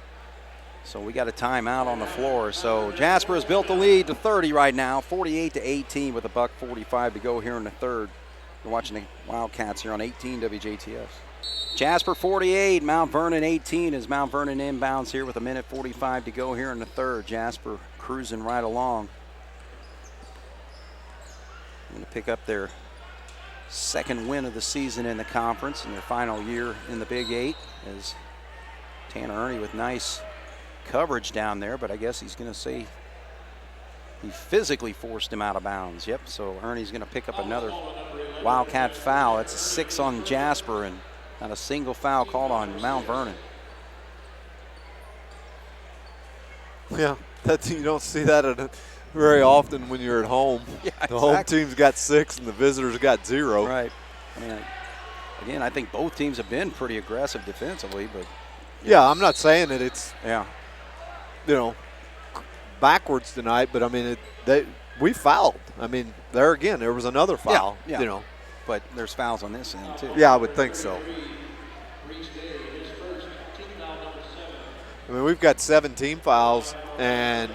so we got a timeout on the floor. So Jasper has built the lead to 30 right now, 48-18 with $1:45 to go here in the 3rd. You're watching the Wildcats here on 18 WJTS. Jasper 48, Mount Vernon 18 as Mount Vernon inbounds here with 1:45 to go here in the 3rd. Jasper cruising right along. Going to pick up their 2nd win of the season in the conference in their final year in the Big 8 as Tanner Ernie with nice coverage down there, but I guess he's going to say he physically forced him out of bounds. Yep, so Ernie's going to pick up another Wildcat foul. That's a 6 on Jasper and not a single foul called on Mount Vernon. Yeah, you don't see that very often when you're at home. Yeah, exactly. The home team's got 6 and the visitors got 0. Right. I mean, again, I think both teams have been pretty aggressive defensively, but yeah, I'm not saying that it's backwards tonight, but I mean we fouled. I mean, there was another foul. Yeah. But there's fouls on this end too. Yeah, I would think so. I mean, we've got 17 fouls, and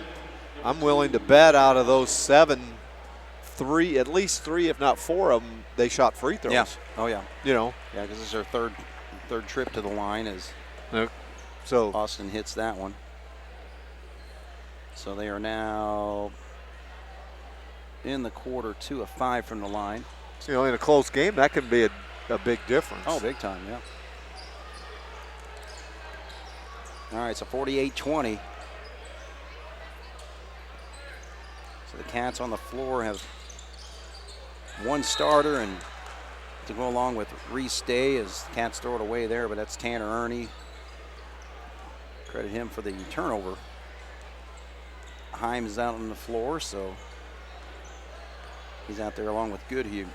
I'm willing to bet out of those 7, at least 3, if not 4 of them, they shot free throws. Yeah. Oh, yeah. You know. Yeah, because this is their third trip to the line as so Austin hits that one. So they are now in the quarter 2 of 5 from the line. You know, in a close game, that can be a big difference. Oh, big time, yeah. All right, so 48-20. So the Cats on the floor have one starter, and to go along with Reese Day as the Cats throw it away there, but that's Tanner Ernie. Credit him for the turnover. Himes is out on the floor, so he's out there along with Goodhue.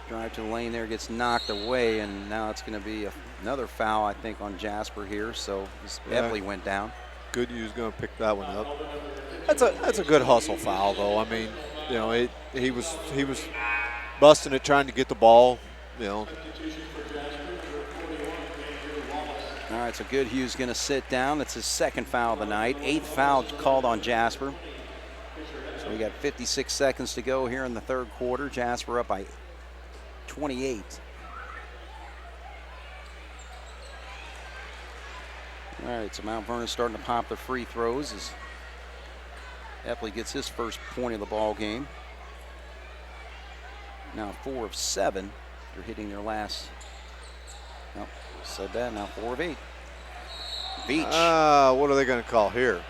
Drive to the lane there, gets knocked away, and now it's going to be another foul, I think, on Jasper here. So this definitely went down. Goodhue's going to pick that one up. That's a good hustle foul, though. I mean, you know, he was busting it, trying to get the ball. You know. All right, so Goodhue's going to sit down. That's his second foul of the night. 8th foul called on Jasper. So we got 56 seconds to go here in the third quarter. Jasper up by 28. All right, so Mount Vernon starting to pop their free throws as Epley gets his first point of the ball game. Now 4 of 7. They're hitting their last. Nope, said that. Now 4 of 8. Beach. What are they going to call here?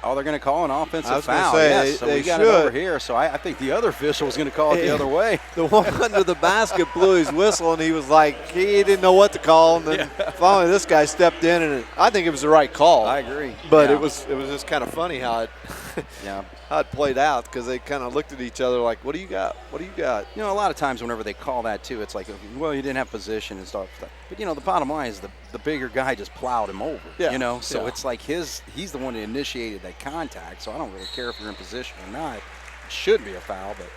Oh, they're going to call an offensive foul. Say, yes, so we got it over here. So I think the other official was going to call it the other way. The one under the basket blew his whistle, and he was like, he didn't know what to call. And then finally this guy stepped in, and I think it was the right call. I agree. But it was just kind of funny how it how it played out, because they kind of looked at each other like, what do you got? What do you got? You know, a lot of times whenever they call that too, it's like, well, you didn't have position and stuff. But, you know, the bottom line is the bigger guy just plowed him over, you know. So it's like he's the one that initiated that contact. So I don't really care if you're in position or not. It should be a foul, but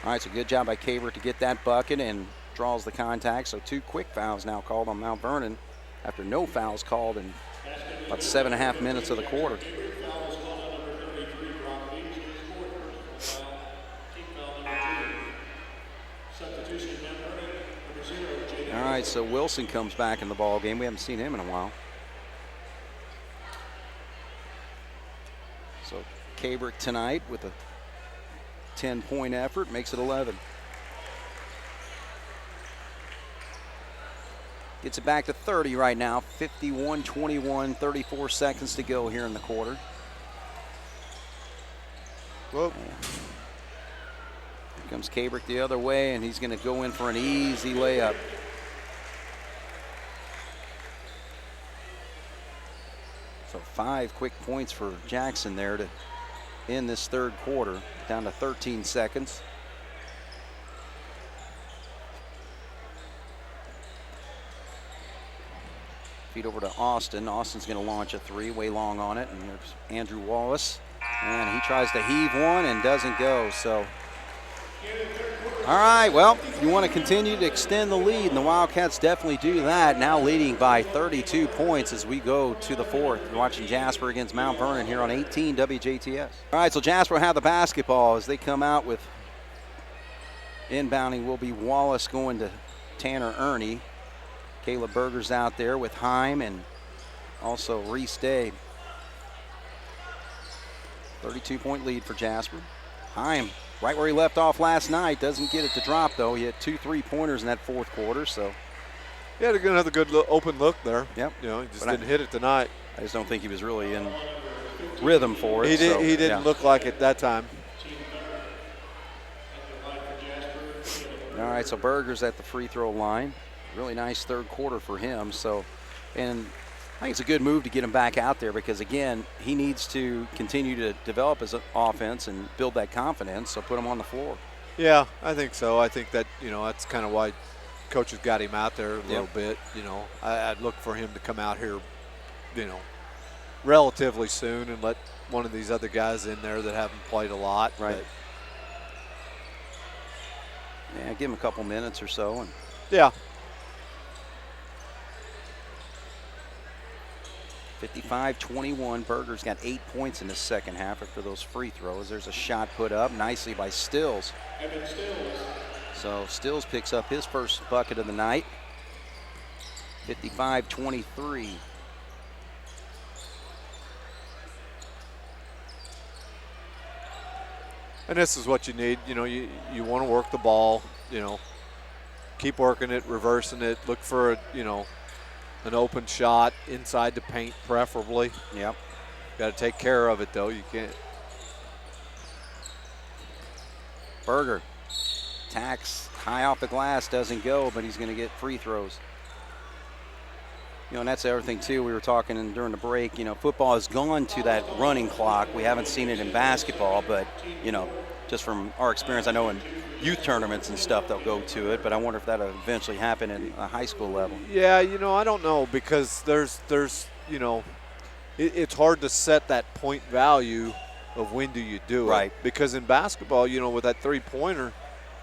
all right, so good job by Caber to get that bucket and draws the contact. So 2 quick fouls now called on Mount Vernon after no fouls called in about 7.5 minutes of the quarter. All right, so Wilson comes back in the ball game. We haven't seen him in a while. So Cabrick tonight with a 10-point effort makes it 11. Gets it back to 30 right now. 51-21, 34 seconds to go here in the quarter. Whoa. Here comes Cabrick the other way, and he's going to go in for an easy layup. So 5 quick points for Jackson there to end this third quarter, down to 13 seconds. Feed over to Austin. Austin's going to launch a 3, way long on it, and there's Andrew Wallace. And he tries to heave one and doesn't go, so. All right, well, you want to continue to extend the lead, and the Wildcats definitely do that. Now leading by 32 points as we go to the fourth. You're watching Jasper against Mount Vernon here on 18 WJTS. All right, so Jasper will have the basketball as they come out with inbounding will be Wallace going to Tanner Ernie. Caleb Berger's out there with Heim and also Reese Day. 32-point lead for Jasper. Heim right where he left off last night. Doesn't get it to drop, though. He had 2 3-pointers in that fourth quarter, so. He had another good open look there. Yep. You know, he just didn't hit it tonight. I just don't think he was really in rhythm for it. He didn't look like it that time. All right, so Berger's at the free throw line. Really nice third quarter for him. So, and I think it's a good move to get him back out there because, again, he needs to continue to develop his offense and build that confidence, so put him on the floor. Yeah, I think so. I think that, you know, that's kind of why coaches got him out there a little bit. You know, I'd look for him to come out here, you know, relatively soon and let one of these other guys in there that haven't played a lot. Right. But Yeah, give him a couple minutes or so. And yeah. 55-21. Berger's got 8 points in the second half after those free throws. There's a shot put up nicely by Stills. So Stills picks up his first bucket of the night. 55-23. And this is what you need. You know, you want to work the ball, you know, keep working it, reversing it, look for, an open shot inside the paint preferably. Yep. Got to take care of it, though. You can't. Berger tacks high off the glass, doesn't go, but he's going to get free throws. And that's the other thing, too. We were talking during the break, football has gone to that running clock. We haven't seen it in basketball, but, just from our experience, I know in youth tournaments and stuff they'll go to it, but I wonder if that'll eventually happen at a high school level. Yeah, I don't know, because there's it's hard to set that point value of when do you do it. Right. Because in basketball, with that three-pointer,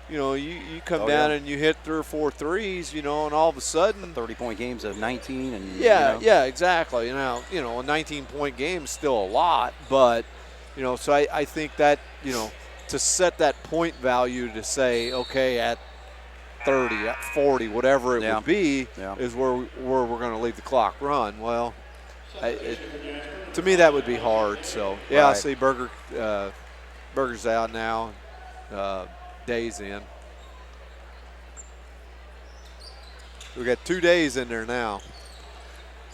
you come down and you hit 3 or 4 threes, and all of a sudden 30-point games of 19 and yeah, exactly. A 19-point game is still a lot, but so I think that to set that point value to say, okay, at 30, at 40, whatever it would be, is where we're going to leave the clock run. Well, to me that would be hard. So yeah, right. I see Berger's out now. Days in. We got 2 days in there now.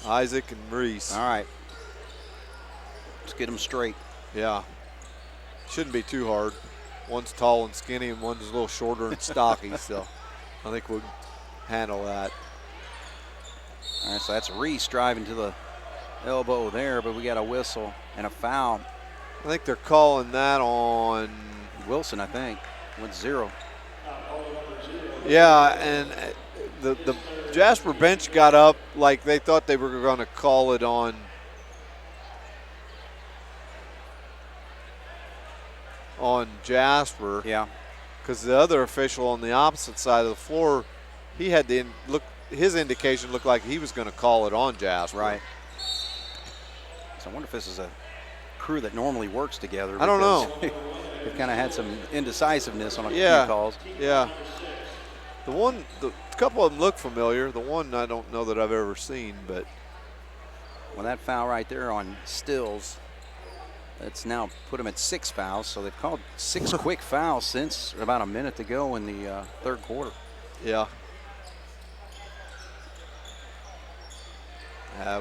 Isaac and Reese. All right. Let's get them straight. Yeah. Shouldn't be too hard. One's tall and skinny, and one's a little shorter and stocky. So I think we'll handle that. All right, so that's Reese driving to the elbow there, but we got a whistle and a foul. I think they're calling that on Wilson, I think. Went 0. Yeah, and the Jasper bench got up like they thought they were going to call it on Jasper. Yeah. Because the other official on the opposite side of the floor, he had to his indication looked like he was going to call it on Jasper. Right. So I wonder if this is a crew that normally works together. I don't know. They've kind of had some indecisiveness on a few calls. Yeah. The couple of them look familiar. The one I don't know that I've ever seen, but. Well, that foul right there on Stills, that's now put him at 6 fouls. So they've called 6 quick fouls since about a minute to go in the third quarter. Yeah.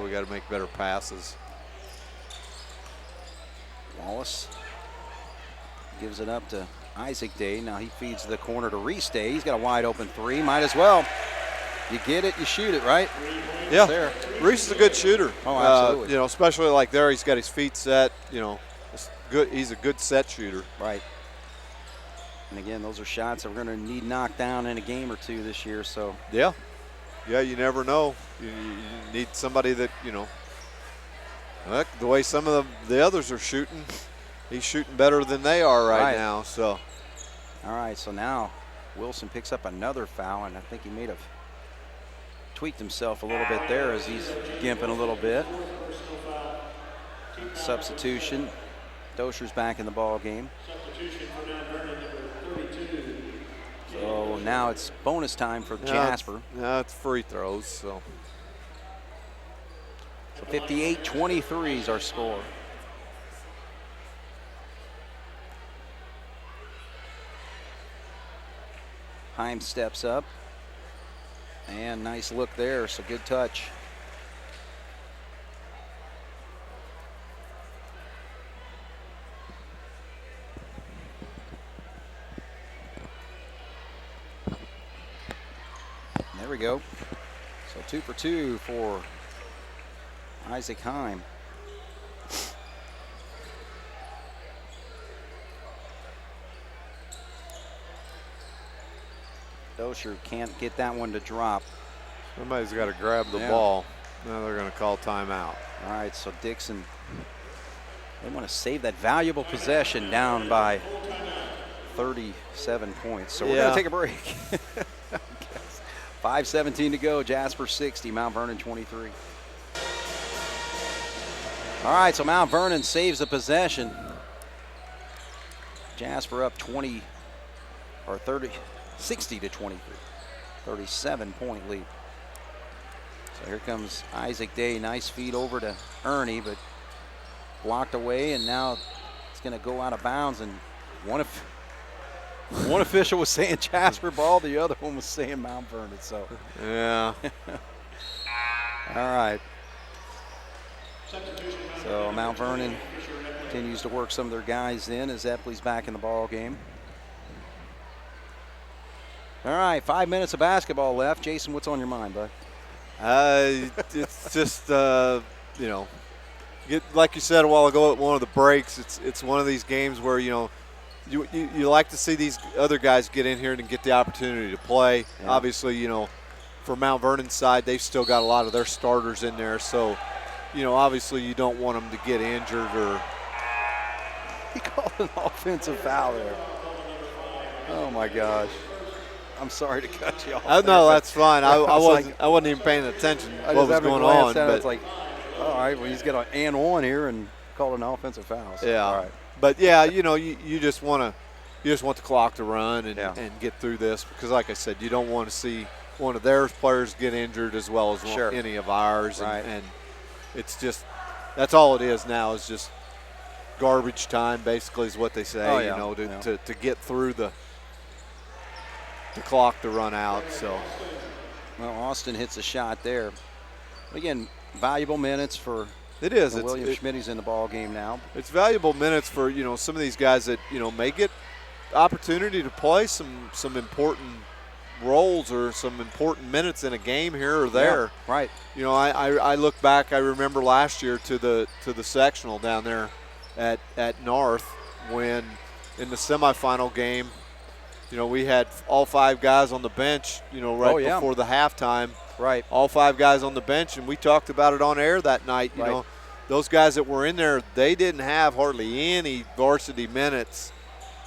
We got to make better passes. Wallace gives it up to Isaac Day. Now he feeds the corner to Reese Day. He's got a wide open 3. Might as well. You get it, you shoot it, right? Yeah. There. Reese is a good shooter. Oh, absolutely. Especially like there, he's got his feet set. It's good. He's a good set shooter. Right. And again, those are shots that we're going to need knocked down in a game or two this year. So. Yeah. Yeah, you never know. You need somebody that the way some of the others are shooting. He's shooting better than they are right now. So, all right. So now Wilson picks up another foul, and I think he may have tweaked himself a little bit there as he's gimping a little bit. Substitution. Dosher's back in the ball game. So now it's bonus time for Jasper. Yeah, it's free throws. So 58-23 is our score. Heim steps up. And nice look there, so good touch. There we go. So 2 for 2 for Isaac Heim. Dosher can't get that one to drop. Somebody's got to grab the ball. Now they're going to call timeout. All right, so Dixon, they want to save that valuable possession down by 37 points. So we're going to take a break. 5:17 to go. Jasper 60, Mount Vernon 23. All right, so Mount Vernon saves the possession. Jasper up 60 to 23. 37-point lead. So here comes Isaac Day. Nice feed over to Ernie, but blocked away, and now it's going to go out of bounds. And one official was saying Jasper ball, the other one was saying Mount Vernon. So yeah. All right. So Mount Vernon continues to work some of their guys in as Epley's back in the ball game. All right, 5 minutes of basketball left. Jason, what's on your mind, bud? It's just, you know, like you said a while ago at one of the breaks, it's one of these games where, you know, you like to see these other guys get in here and get the opportunity to play. Yeah. Obviously, you know, for Mount Vernon's side, they've still got a lot of their starters in there. So, you know, obviously you don't want them to get injured or. He called an offensive foul there. Oh, my gosh. I'm sorry to cut you off. No, that's fine. I wasn't even paying attention to what was going on. But it's like, all right, well, he's got an and one here and called an offensive foul. So, yeah. All right. But yeah, you know, you just want the clock to run and get through this because, like I said, you don't want to see one of their players get injured as well as any of ours. Right. And it's just that's all it is now is just garbage time, basically, is what they say. Oh, yeah. You know, to get through the clock to run out. So, well, Austin hits a shot there. Again, valuable minutes for. It is. William Schmidt's in the ball game now. It's valuable minutes for, you know, some of these guys that, you know, may get opportunity to play some important roles or some important minutes in a game here or there. Yeah, right. You know, I look back. I remember last year to the sectional down there at North when in the semifinal game, you know, we had all 5 guys on the bench. You know, before the halftime. Right. All 5 guys on the bench, and we talked about it on air that night. You know, those guys that were in there, they didn't have hardly any varsity minutes.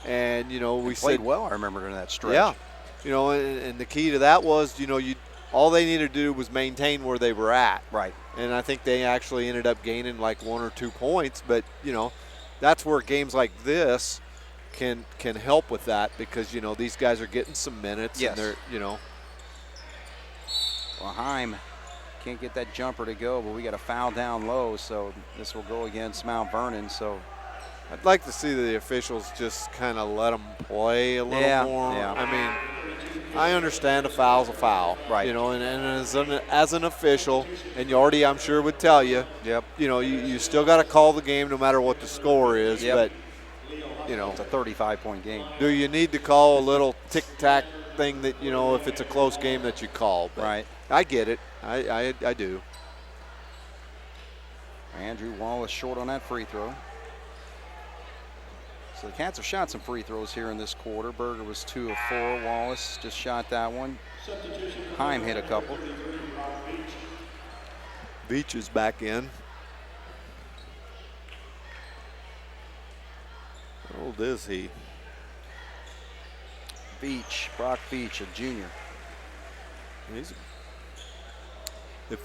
And, you know, we played said, well, I remember, during that stretch. Yeah. You know, and the key to that was, you know, all they needed to do was maintain where they were at. Right. And I think they actually ended up gaining like 1 or 2 points. But, you know, that's where games like this can help with that because, you know, these guys are getting some minutes. Yes. And they're, you know. Well, Heim can't get that jumper to go, but we got a foul down low, so this will go against Mount Vernon. So I'd like to see the officials just kind of let them play a little more. Yeah. I mean, I understand a foul's a foul, right? You know, and as an official, and you already, I'm sure, would tell you, you know, you still got to call the game no matter what the score is. But you know, it's a 35-point game. Do you need to call a little tic-tac thing that, you know, if it's a close game that you call? But right. I get it. I do. Andrew Wallace short on that free throw. So the Cats have shot some free throws here in this quarter. Berger was 2 of 4. Wallace just shot that one. Heim hit a couple. Beach is back in. How old is he? Beach, Brock Beach, a junior. If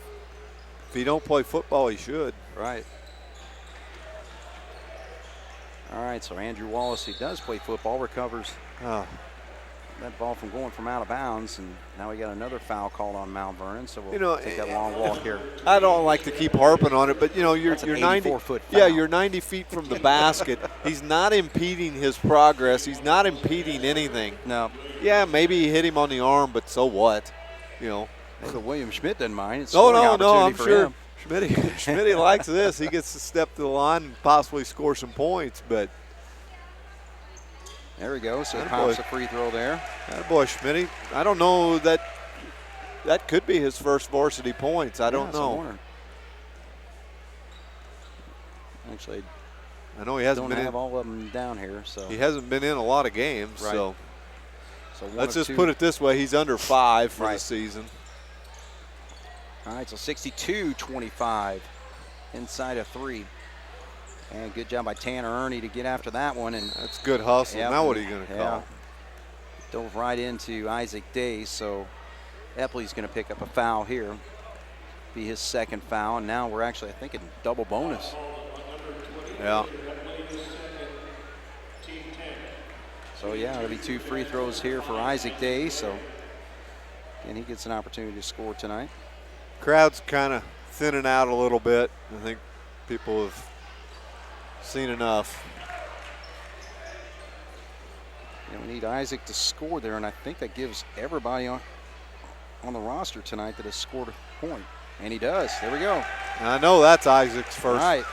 he don't play football, he should. Right. All right, so Andrew Wallace, he does play football, recovers that ball from going from out of bounds, and now we got another foul called on Mount Vernon, so we'll take that long walk here. I don't like to keep harping on it, but, you know, you're 94-foot foul. Yeah, you're 90 feet from the basket. He's not impeding his progress. He's not impeding anything. No. Yeah, maybe he hit him on the arm, but so what? You know. So William Schmidt didn't mind. It's no, I'm for sure him. Schmidt likes this. He gets to step to the line and possibly score some points, but. There we go. So he pops a free throw there. Boy, Schmidt. I don't know that could be his first varsity points. I don't know. Actually, I know he hasn't been have all of them down here. So he hasn't been in a lot of games. Right. So let's just 2. put it this way: he's under 5 for the season. All right, so 62-25 inside of 3. And good job by Tanner Ernie to get after that one. And that's good hustle. Yep. Now what are you going to call? Yeah. Dove right into Isaac Day, so Epley's going to pick up a foul here. Be his second foul, and now we're actually, I think, in double bonus. Yeah. So, yeah, it'll be 2 free throws here for Isaac Day, so again, he gets an opportunity to score tonight. Crowd's kind of thinning out a little bit. I think people have seen enough. We need Isaac to score there, and I think that gives everybody on the roster tonight that has scored a point. And he does. There we go. And I know that's Isaac's first right.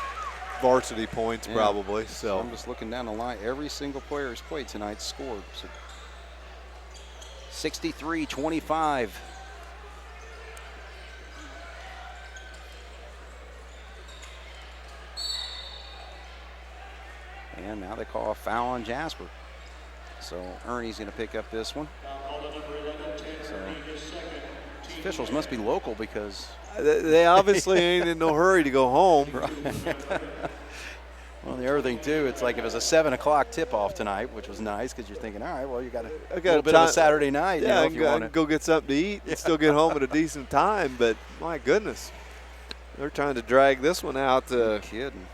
varsity points, probably. So I'm just looking down the line. Every single player who's played tonight scored. So 63-25. And now they call a foul on Jasper. So Ernie's going to pick up this one. So officials must be local because they obviously ain't in no hurry to go home. Well, the other thing too, it's like if it was a 7 o'clock tip-off tonight, which was nice because you're thinking, all right, well, you got a little bit of a Saturday night. Yeah, if you want to go get something to eat and still get home at a decent time. But my goodness, they're trying to drag this one out. No kidding.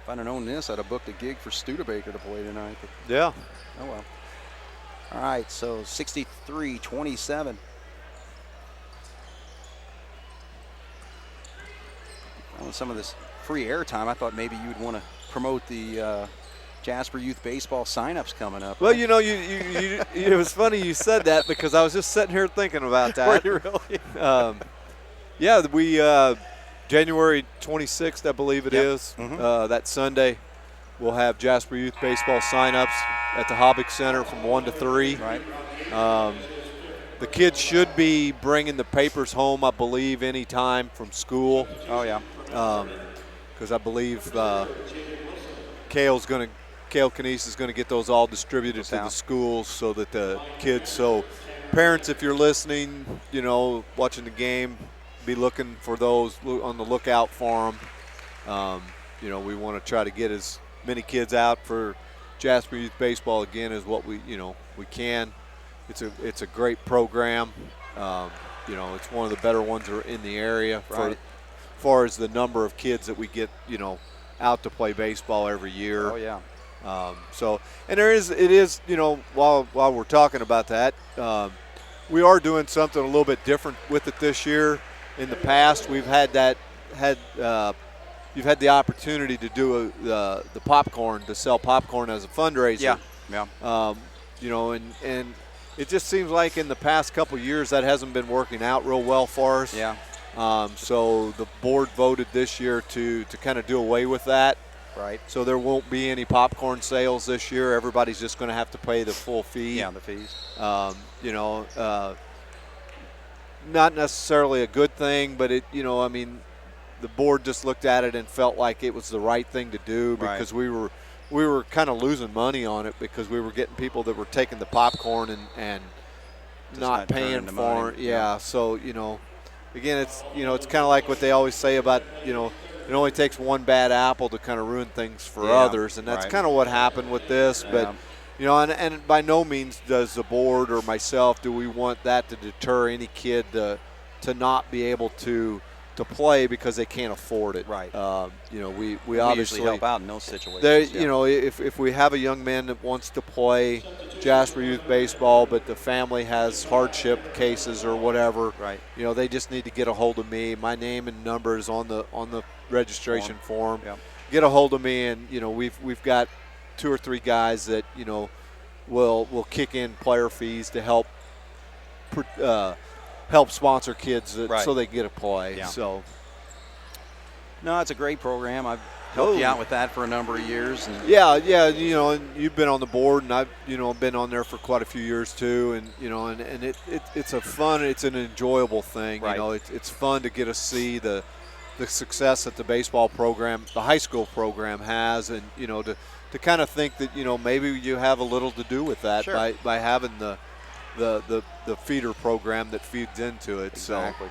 If I'd have known this, I'd have booked a gig for Studebaker to play tonight. But yeah. Oh, well. All right, so 63-27. With some of this free airtime, I thought maybe you'd want to promote the Jasper Youth Baseball signups coming up. Well, you know, it was funny you said that because I was just sitting here thinking about that. Were you really? Yeah, we January 26th, I believe it is. Mm-hmm. That Sunday, we'll have Jasper Youth Baseball signups at the Hobbick Center from 1 to 3. Right. The kids should be bringing the papers home, I believe, any time from school. Oh, yeah. Because I believe Cale Canese is going to get those all distributed to the schools so that the kids. So, parents, if you're listening, you know, watching the game, be looking for those, on the lookout for them. You know, we want to try to get as many kids out for Jasper Youth Baseball again as what we can. It's a great program. You know, it's one of the better ones that are in the area as far as the number of kids that we get, you know, out to play baseball every year. Oh, yeah. So, and it is, you know, while we're talking about that, we are doing something a little bit different with it this year. In the past, we've had you've had the opportunity to do the popcorn, to sell popcorn as a fundraiser. Yeah. You know, and it just seems like in the past couple years that hasn't been working out real well for us. Yeah. So the board voted this year to kind of do away with that. Right. So there won't be any popcorn sales this year. Everybody's just going to have to pay the full fee. Yeah, the fees. You know, not necessarily a good thing, but it, you know, I mean, the board just looked at it and felt like it was the right thing to do because we were kind of losing money on it because we were getting people that were taking the popcorn and not paying for it. Yeah. So, you know, again, it's kind of like what they always say about, you know, it only takes one bad apple to kind of ruin things for others, and that's kind of what happened with this. But, you know, and by no means does the board or myself do we want that to deter any kid to not be able to play because they can't afford it. Right. You know, we obviously usually help out in those situations. You know, if we have a young man that wants to play Jasper Youth Baseball, but the family has hardship cases or whatever, right? You know, they just need to get a hold of me. My name and number is on the registration form. Yep. Get a hold of me, and you know, we've got 2 or 3 guys that, you know, will kick in player fees to help sponsor kids so they get a play. Yeah. So, no, it's a great program. I've helped you out with that for a number of years. And yeah, you know, and you've been on the board, and I've, you know, been on there for quite a few years too, and you know, and it's an enjoyable thing. Right. You know, it's fun to get to see the success that the baseball program, the high school program has, and you know, to kind of think that, you know, maybe you have a little to do with that by having the feeder program that feeds into it. Exactly.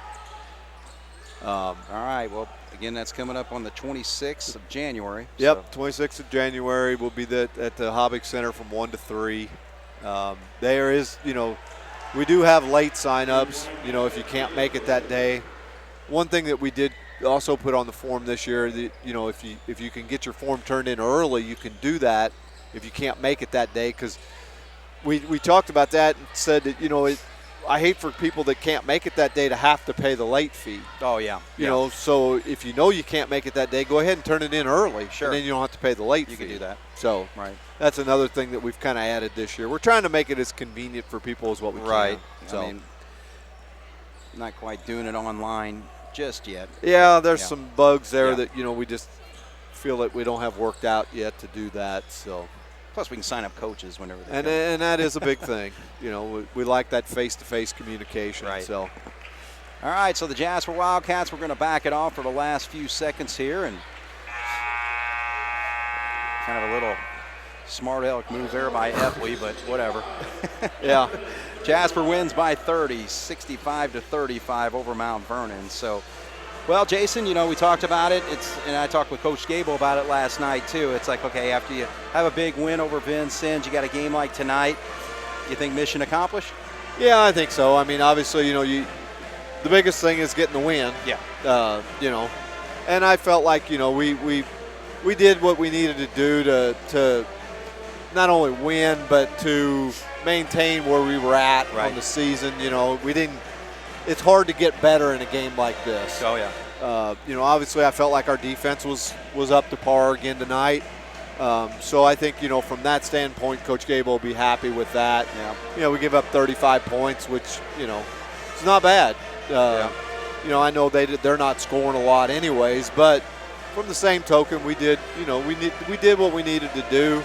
All right. Well, again, that's coming up on the 26th of January. Yep, 26th of January. We'll be at the Hobbick Center from 1 to 3. There is, we do have late sign-ups, if you can't make it that day. One thing that we did also put on the form this year, that, if you can get your form turned in early, you can do that if you can't make it that day, because we talked about that and said that, I hate for people that can't make it that day to have to pay the late fee. Oh, yeah. So if you can't make it that day, go ahead and turn it in early. Sure. And then you don't have to pay the late fee. You can do that. So right. That's another thing that we've kind of added this year. We're trying to make it as convenient for people as what we can. Right. So. I mean, not quite doing it online just yet. Yeah, there's some bugs there that, we just feel that we don't have worked out yet to do that. So. Plus, we can sign up coaches whenever they come. And that is a big thing. We like that face-to-face communication. Right. So. All right, so the Jasper Wildcats, we're going to back it off for the last few seconds here. And kind of a little smart aleck move there by Epley, but whatever. Yeah. Jasper wins by 30, 65-35 over Mount Vernon. So, well, Jason, we talked about it. And I talked with Coach Gable about it last night, too. It's like, okay, after you have a big win over Vincennes, you got a game like tonight. You think mission accomplished? Yeah, I think so. I mean, obviously, the biggest thing is getting the win. Yeah. And I felt like, we did what we needed to do to not only win, but to maintain where we were at on the season. We didn't. It's hard to get better in a game like this. Oh, yeah. Obviously I felt like our defense was up to par again tonight. So I think, from that standpoint, Coach Gable will be happy with that. Yeah. We give up 35 points, which, it's not bad. I know they're not scoring a lot anyways, but from the same token, we did, we did what we needed to do.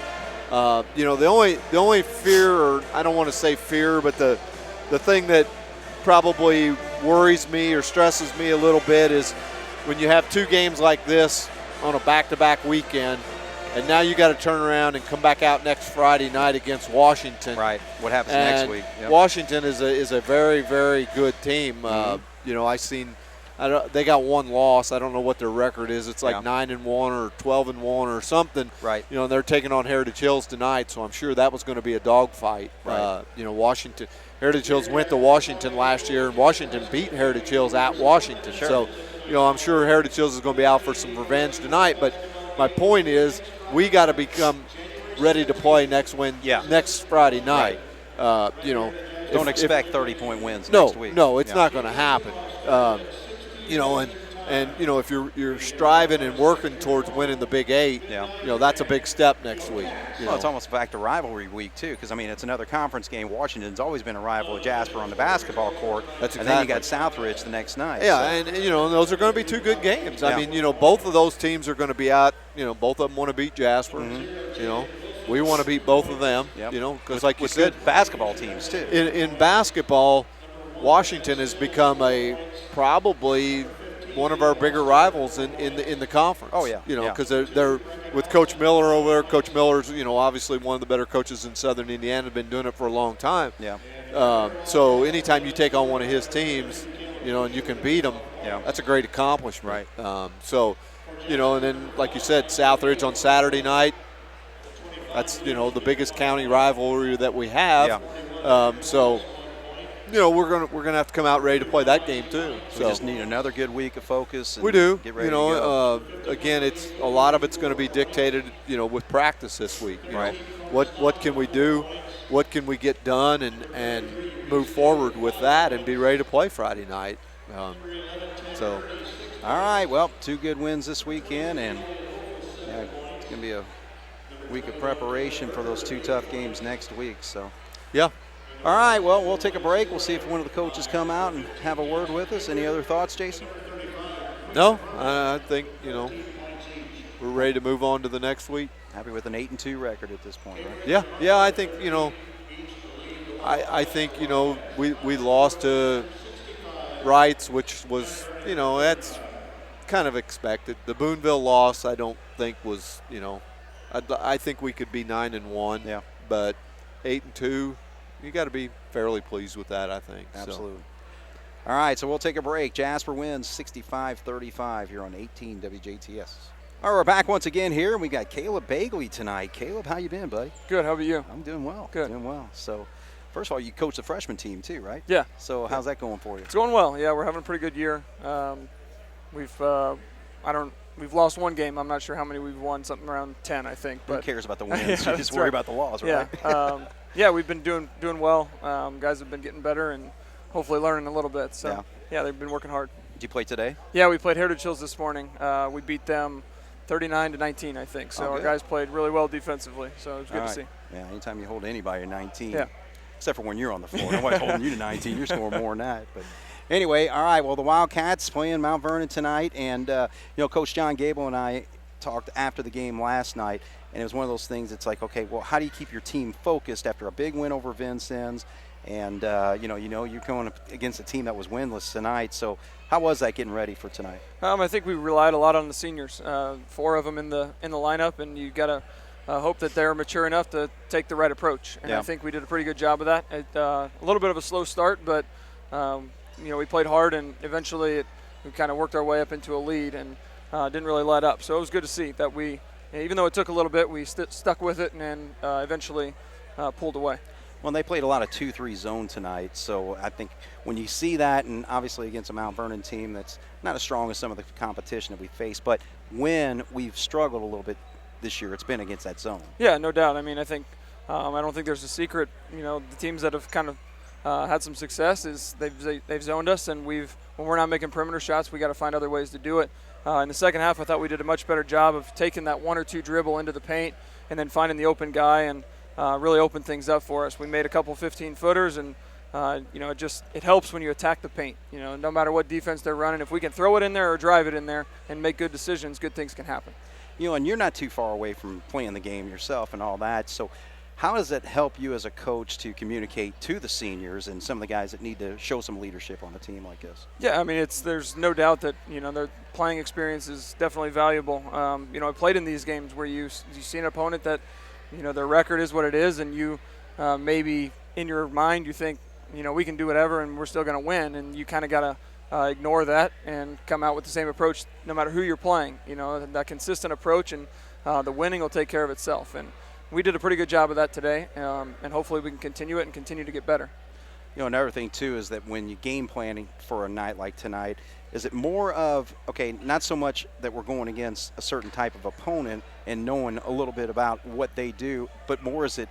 The only fear, or I don't want to say fear, but the thing that probably worries me or stresses me a little bit is when you have two games like this on a back-to-back weekend, and now you got to turn around and come back out next Friday night against Washington. Right. What happens next week? Yep. Washington is a very, very good team. They got one loss. I don't know what their record is. It's like 9-1 or 12-1 or something. Right. And they're taking on Heritage Hills tonight, so I'm sure that was going to be a dogfight. Right. Washington. Heritage Hills went to Washington last year, and Washington beat Heritage Hills at Washington. Sure. So, I'm sure Heritage Hills is going to be out for some revenge tonight. But my point is, we got to become ready to play next Friday night. Right. Don't expect 30-point wins next week. No, it's not going to happen. If you're striving and working towards winning the Big 8, that's a big step next week. It's almost back to rivalry week, too, because, it's another conference game. Washington's always been a rival of Jasper on the basketball court. That's exactly. And then you got Southridge the next night. Yeah, and those are going to be two good games. Yeah. I mean, both of those teams are going to be out. Both of them want to beat Jasper. Mm-hmm. We want to beat both of them. Yep. Because like you said, good basketball teams, too. In basketball, Washington has become probably one of our bigger rivals in the conference. Oh, yeah. Because they're with Coach Miller over there. Coach Miller's, obviously one of the better coaches in Southern Indiana, been doing it for a long time. Yeah. So anytime you take on one of his teams, and you can beat them, that's a great accomplishment. Right. And then, like you said, Southridge on Saturday night. That's, the biggest county rivalry that we have. Yeah. We're gonna have to come out ready to play that game too. We just need another good week of focus. And we do. Get ready to go. Again, it's a lot of it's going to be dictated, with practice this week. Right. What can we do? What can we get done and move forward with that and be ready to play Friday night? All right. Well, two good wins this weekend, and it's going to be a week of preparation for those two tough games next week. So. Yeah. All right, well, we'll take a break. We'll see if one of the coaches come out and have a word with us. Any other thoughts, Jason? No, I think, we're ready to move on to the next week. Happy with an 8-2 record at this point, right? Yeah, I think, I think, we lost to Wrights, which was, that's kind of expected. The Boonville loss, I don't think was, I think we could be 9-1. Yeah. But 8-2. You got to be fairly pleased with that, I think. Absolutely. So. All right, so we'll take a break. Jasper wins 65-35 here on 18 WJTS. All right, we're back once again here, and we got Caleb Bagley tonight. Caleb, how you been, buddy? Good. How about you? I'm doing well. Good. Doing well. So, first of all, you coach the freshman team too, right? Yeah. So, how's that going for you? It's going well. Yeah, we're having a pretty good year. We've lost one game. I'm not sure how many we've won. Something around 10, I think. Who But cares about the wins? Yeah, You just worry about the loss, right? Yeah. Yeah, we've been doing well. Guys have been getting better and hopefully learning a little bit. So yeah, they've been working hard. Did you play today? Yeah, we played Heritage Hills this morning. We beat them 39-19, I think. So our guys played really well defensively. So it was good to see. Yeah, anytime you hold anybody to 19, yeah. except for when you're on the floor. Nobody's holding you to 19. You're scoring more than that. But anyway, all right. Well, the Wildcats playing Mount Vernon tonight, and Coach John Gable and I talked after the game last night, and it was one of those things. It's like, okay, well, how do you keep your team focused after a big win over Vincennes? And you're going against a team that was winless tonight. So how was that getting ready for tonight? I think we relied a lot on the seniors. 4 of them in the lineup, and you got to hope that they're mature enough to take the right approach. And I think we did a pretty good job of that. A little bit of a slow start, but we played hard, and eventually we kind of worked our way up into a lead and didn't really let up. So it was good to see that we, even though it took a little bit, we stuck with it and then eventually pulled away. Well, they played a lot of 2-3 zone tonight, so I think when you see that, and obviously against a Mount Vernon team that's not as strong as some of the competition that we face, but when we've struggled a little bit this year, it's been against that zone. Yeah, no doubt. I mean, I think I don't think there's a secret. The teams that have kind of had some success is they've zoned us, and when we're not making perimeter shots, we got to find other ways to do it. In the second half, I thought we did a much better job of taking that 1 or 2 dribble into the paint and then finding the open guy and really opened things up for us. We made a couple 15-footers, and it helps when you attack the paint. No matter what defense they're running, if we can throw it in there or drive it in there and make good decisions, good things can happen. And you're not too far away from playing the game yourself and all that. So how does it help you as a coach to communicate to the seniors and some of the guys that need to show some leadership on a team like this? Yeah, I mean, there's no doubt that their playing experience is definitely valuable. I played in these games where you see an opponent that their record is what it is, and you maybe in your mind you think we can do whatever and we're still going to win, and you kind of got to ignore that and come out with the same approach no matter who you're playing. That consistent approach, and the winning will take care of itself. And we did a pretty good job of that today, and hopefully we can continue it and continue to get better. Another thing too is that when you game planning for a night like tonight, is it more of, okay, not so much that we're going against a certain type of opponent and knowing a little bit about what they do, but more is it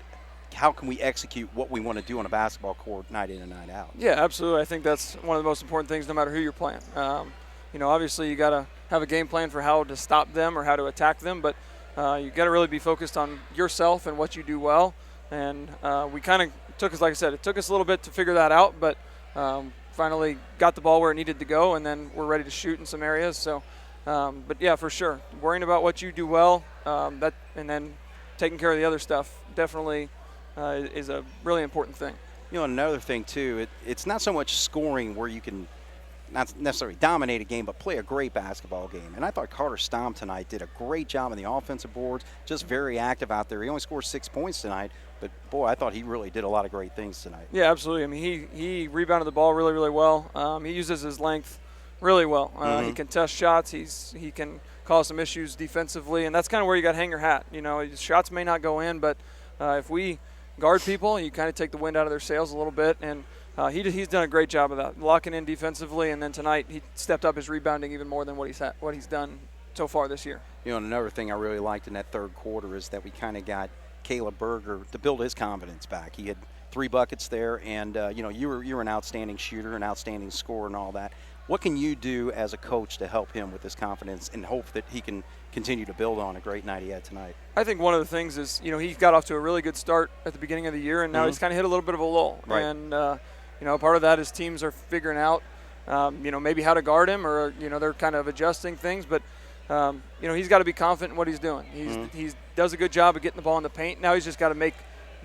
how can we execute what we want to do on a basketball court night in and night out? Yeah, absolutely. I think that's one of the most important things no matter who you're playing. Obviously you got to have a game plan for how to stop them or how to attack them, but you got to really be focused on yourself and what you do well. And we kind of took us, like I said, it took us a little bit to figure that out, but finally got the ball where it needed to go, and then we're ready to shoot in some areas. So, but yeah, for sure, worrying about what you do well, and then taking care of the other stuff definitely is a really important thing. Another thing too, it's not so much scoring where you can not necessarily dominate a game, but play a great basketball game. And I thought Carter Stomp tonight did a great job on the offensive boards, just very active out there. He only scored 6 points tonight, but boy, I thought he really did a lot of great things tonight. Yeah, absolutely. I mean, he rebounded the ball really, really well. He uses his length really well. He can test shots. He can cause some issues defensively, and that's kind of where you got to hang your hat. His shots may not go in, but if we guard people, you kind of take the wind out of their sails a little bit, and he's done a great job of that, locking in defensively, and then tonight he stepped up his rebounding even more than what he's done so far this year. And another thing I really liked in that third quarter is that we kind of got Caleb Berger to build his confidence back. He had 3 buckets there, and you were an outstanding shooter, an outstanding scorer, and all that. What can you do as a coach to help him with his confidence and hope that he can continue to build on a great night he had tonight? I think one of the things is he got off to a really good start at the beginning of the year, and now he's kind of hit a little bit of a lull. Right. And part of that is teams are figuring out maybe how to guard him, or they're kind of adjusting things, but he's got to be confident in what he's doing. He does a good job of getting the ball in the paint. Now he's just got to make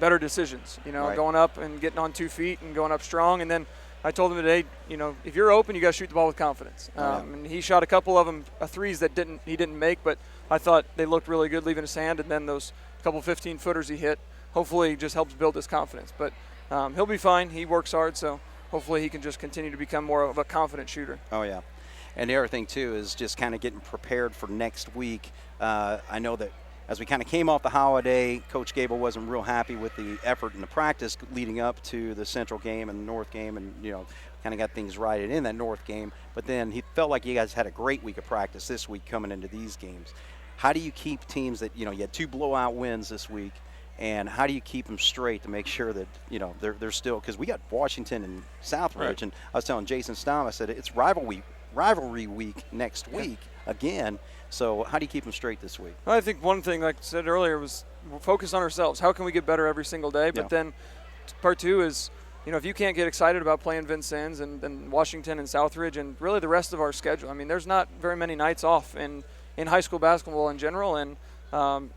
better decisions, Right. going up and getting on 2 feet and going up strong. And then I told him today, if you're open, you got to shoot the ball with confidence. And he shot a couple of them threes that he didn't make, but I thought they looked really good leaving his hand. And then those couple 15-footers he hit, hopefully just helps build his confidence. But he'll be fine. He works hard, so hopefully he can just continue to become more of a confident shooter. Oh, yeah. And the other thing, too, is just kind of getting prepared for next week. I know that as we kind of came off the holiday, Coach Gable wasn't real happy with the effort and the practice leading up to the Central game and the North game, and, kind of got things righted in that North game. But then he felt like you guys had a great week of practice this week coming into these games. How do you keep teams that, you had 2 blowout wins this week, and how do you keep them straight to make sure that, they're still – because we got Washington and Southridge, right. And I was telling Jason Stamm, I said, it's rivalry week next week again. So how do you keep them straight this week? Well, I think one thing, like I said earlier, was we'll focus on ourselves. How can we get better every single day? But then part 2 is, if you can't get excited about playing Vincennes and Washington and Southridge and really the rest of our schedule, there's not very many nights off in high school basketball in general, and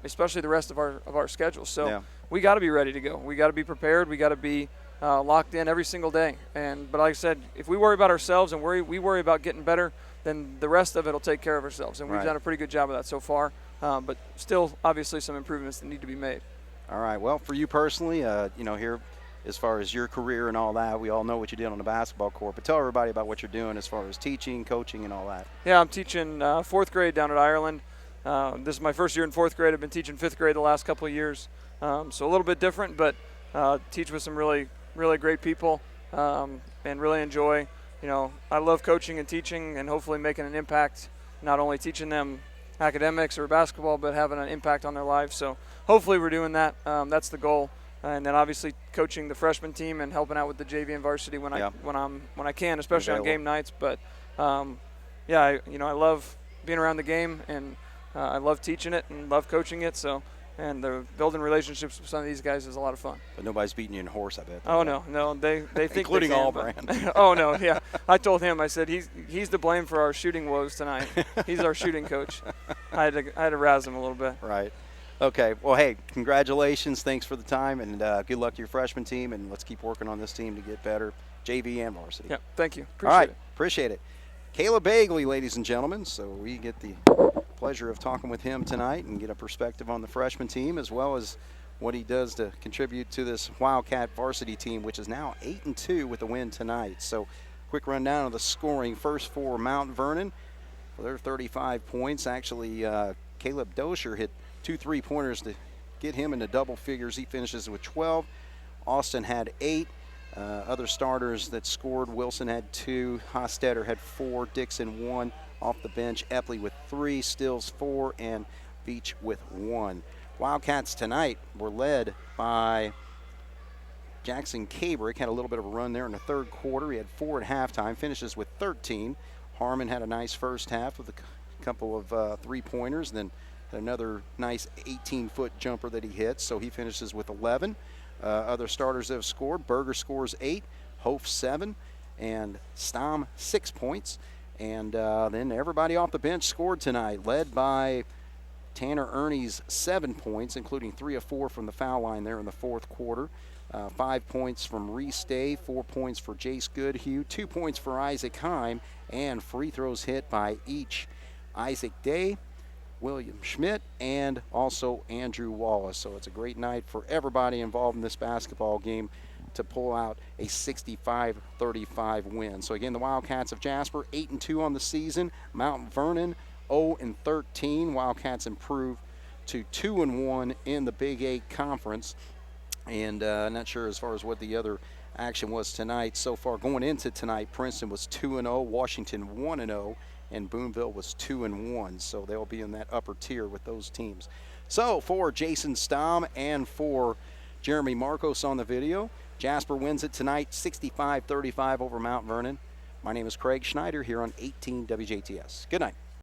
especially the rest of our schedule. So we got to be ready to go. We got to be prepared. We got to be locked in every single day. But like I said, if we worry about ourselves and we worry about getting better, then the rest of it will take care of ourselves. And we've done a pretty good job of that so far. But still, obviously, some improvements that need to be made. All right. Well, for you personally, here, as far as your career and all that, we all know what you did on the basketball court. But tell everybody about what you're doing as far as teaching, coaching, and all that. Yeah, I'm teaching 4th grade down at Ireland. This is my first year in 4th grade. I've been teaching 5th grade the last couple of years. So a little bit different, but teach with some really, really great people and really enjoy. I love coaching and teaching and hopefully making an impact, not only teaching them academics or basketball, but having an impact on their lives. So hopefully we're doing that. That's the goal. And then obviously coaching the freshman team and helping out with the JV and varsity when I can, especially on game nights. But I love being around the game, and I love teaching it and love coaching it. So, and building relationships with some of these guys is a lot of fun. But nobody's beating you in horse, I bet. Oh no, they think including they can, All-Brand. Oh no, yeah. I told him, I said he's to blame for our shooting woes tonight. He's our shooting coach. I had to razz him a little bit. Right. Okay. Well, hey, congratulations. Thanks for the time, and good luck to your freshman team. And let's keep working on this team to get better, JV and varsity. Yeah. Thank you. Appreciate it. Caleb Bagley, ladies and gentlemen. So we get the pleasure of talking with him tonight and get a perspective on the freshman team as well as what he does to contribute to this Wildcat varsity team, which is now 8-2 with the win tonight. So quick rundown of the scoring. First for Mount Vernon for their 35 points. Actually, Caleb Dosher hit 2 3-pointers to get him into double figures. He finishes with 12. Austin had 8. Other starters that scored, Wilson had 2, Hostetter had 4, Dixon 1. Off the bench, Epley with 3, Stills 4, and Beach with 1. Wildcats tonight were led by Jackson Cabrick. Had a little bit of a run there in the third quarter. He had 4 at halftime, finishes with 13. Harmon had a nice first half with a couple of 3-pointers, then had another nice 18-foot jumper that he hit, so he finishes with 11. Other starters that have scored, Berger scores 8, Hof 7, and Stamm 6 points. And then everybody off the bench scored tonight, led by Tanner Ernie's 7 points, including 3 of 4 from the foul line there in the fourth quarter. 5 points from Reese Day, 4 points for Jace Goodhue, 2 points for Isaac Heim, and free throws hit by each Isaac Day, William Schmidt, and also Andrew Wallace. So it's a great night for everybody involved in this basketball game to pull out a 65-35 win. So again, the Wildcats of Jasper 8-2 on the season. Mount Vernon 0-13. Wildcats improve to 2-1 in the Big 8 Conference. And not sure as far as what the other action was tonight. So far going into tonight, Princeton was 2-0, Washington 1-0, and Boonville was 2-1. So they'll be in that upper tier with those teams. So for Jason Stamm and for Jeremy Marcos on the video, Jasper wins it tonight 65-35 over Mount Vernon. My name is Craig Schneider here on 18 WJTS. Good night.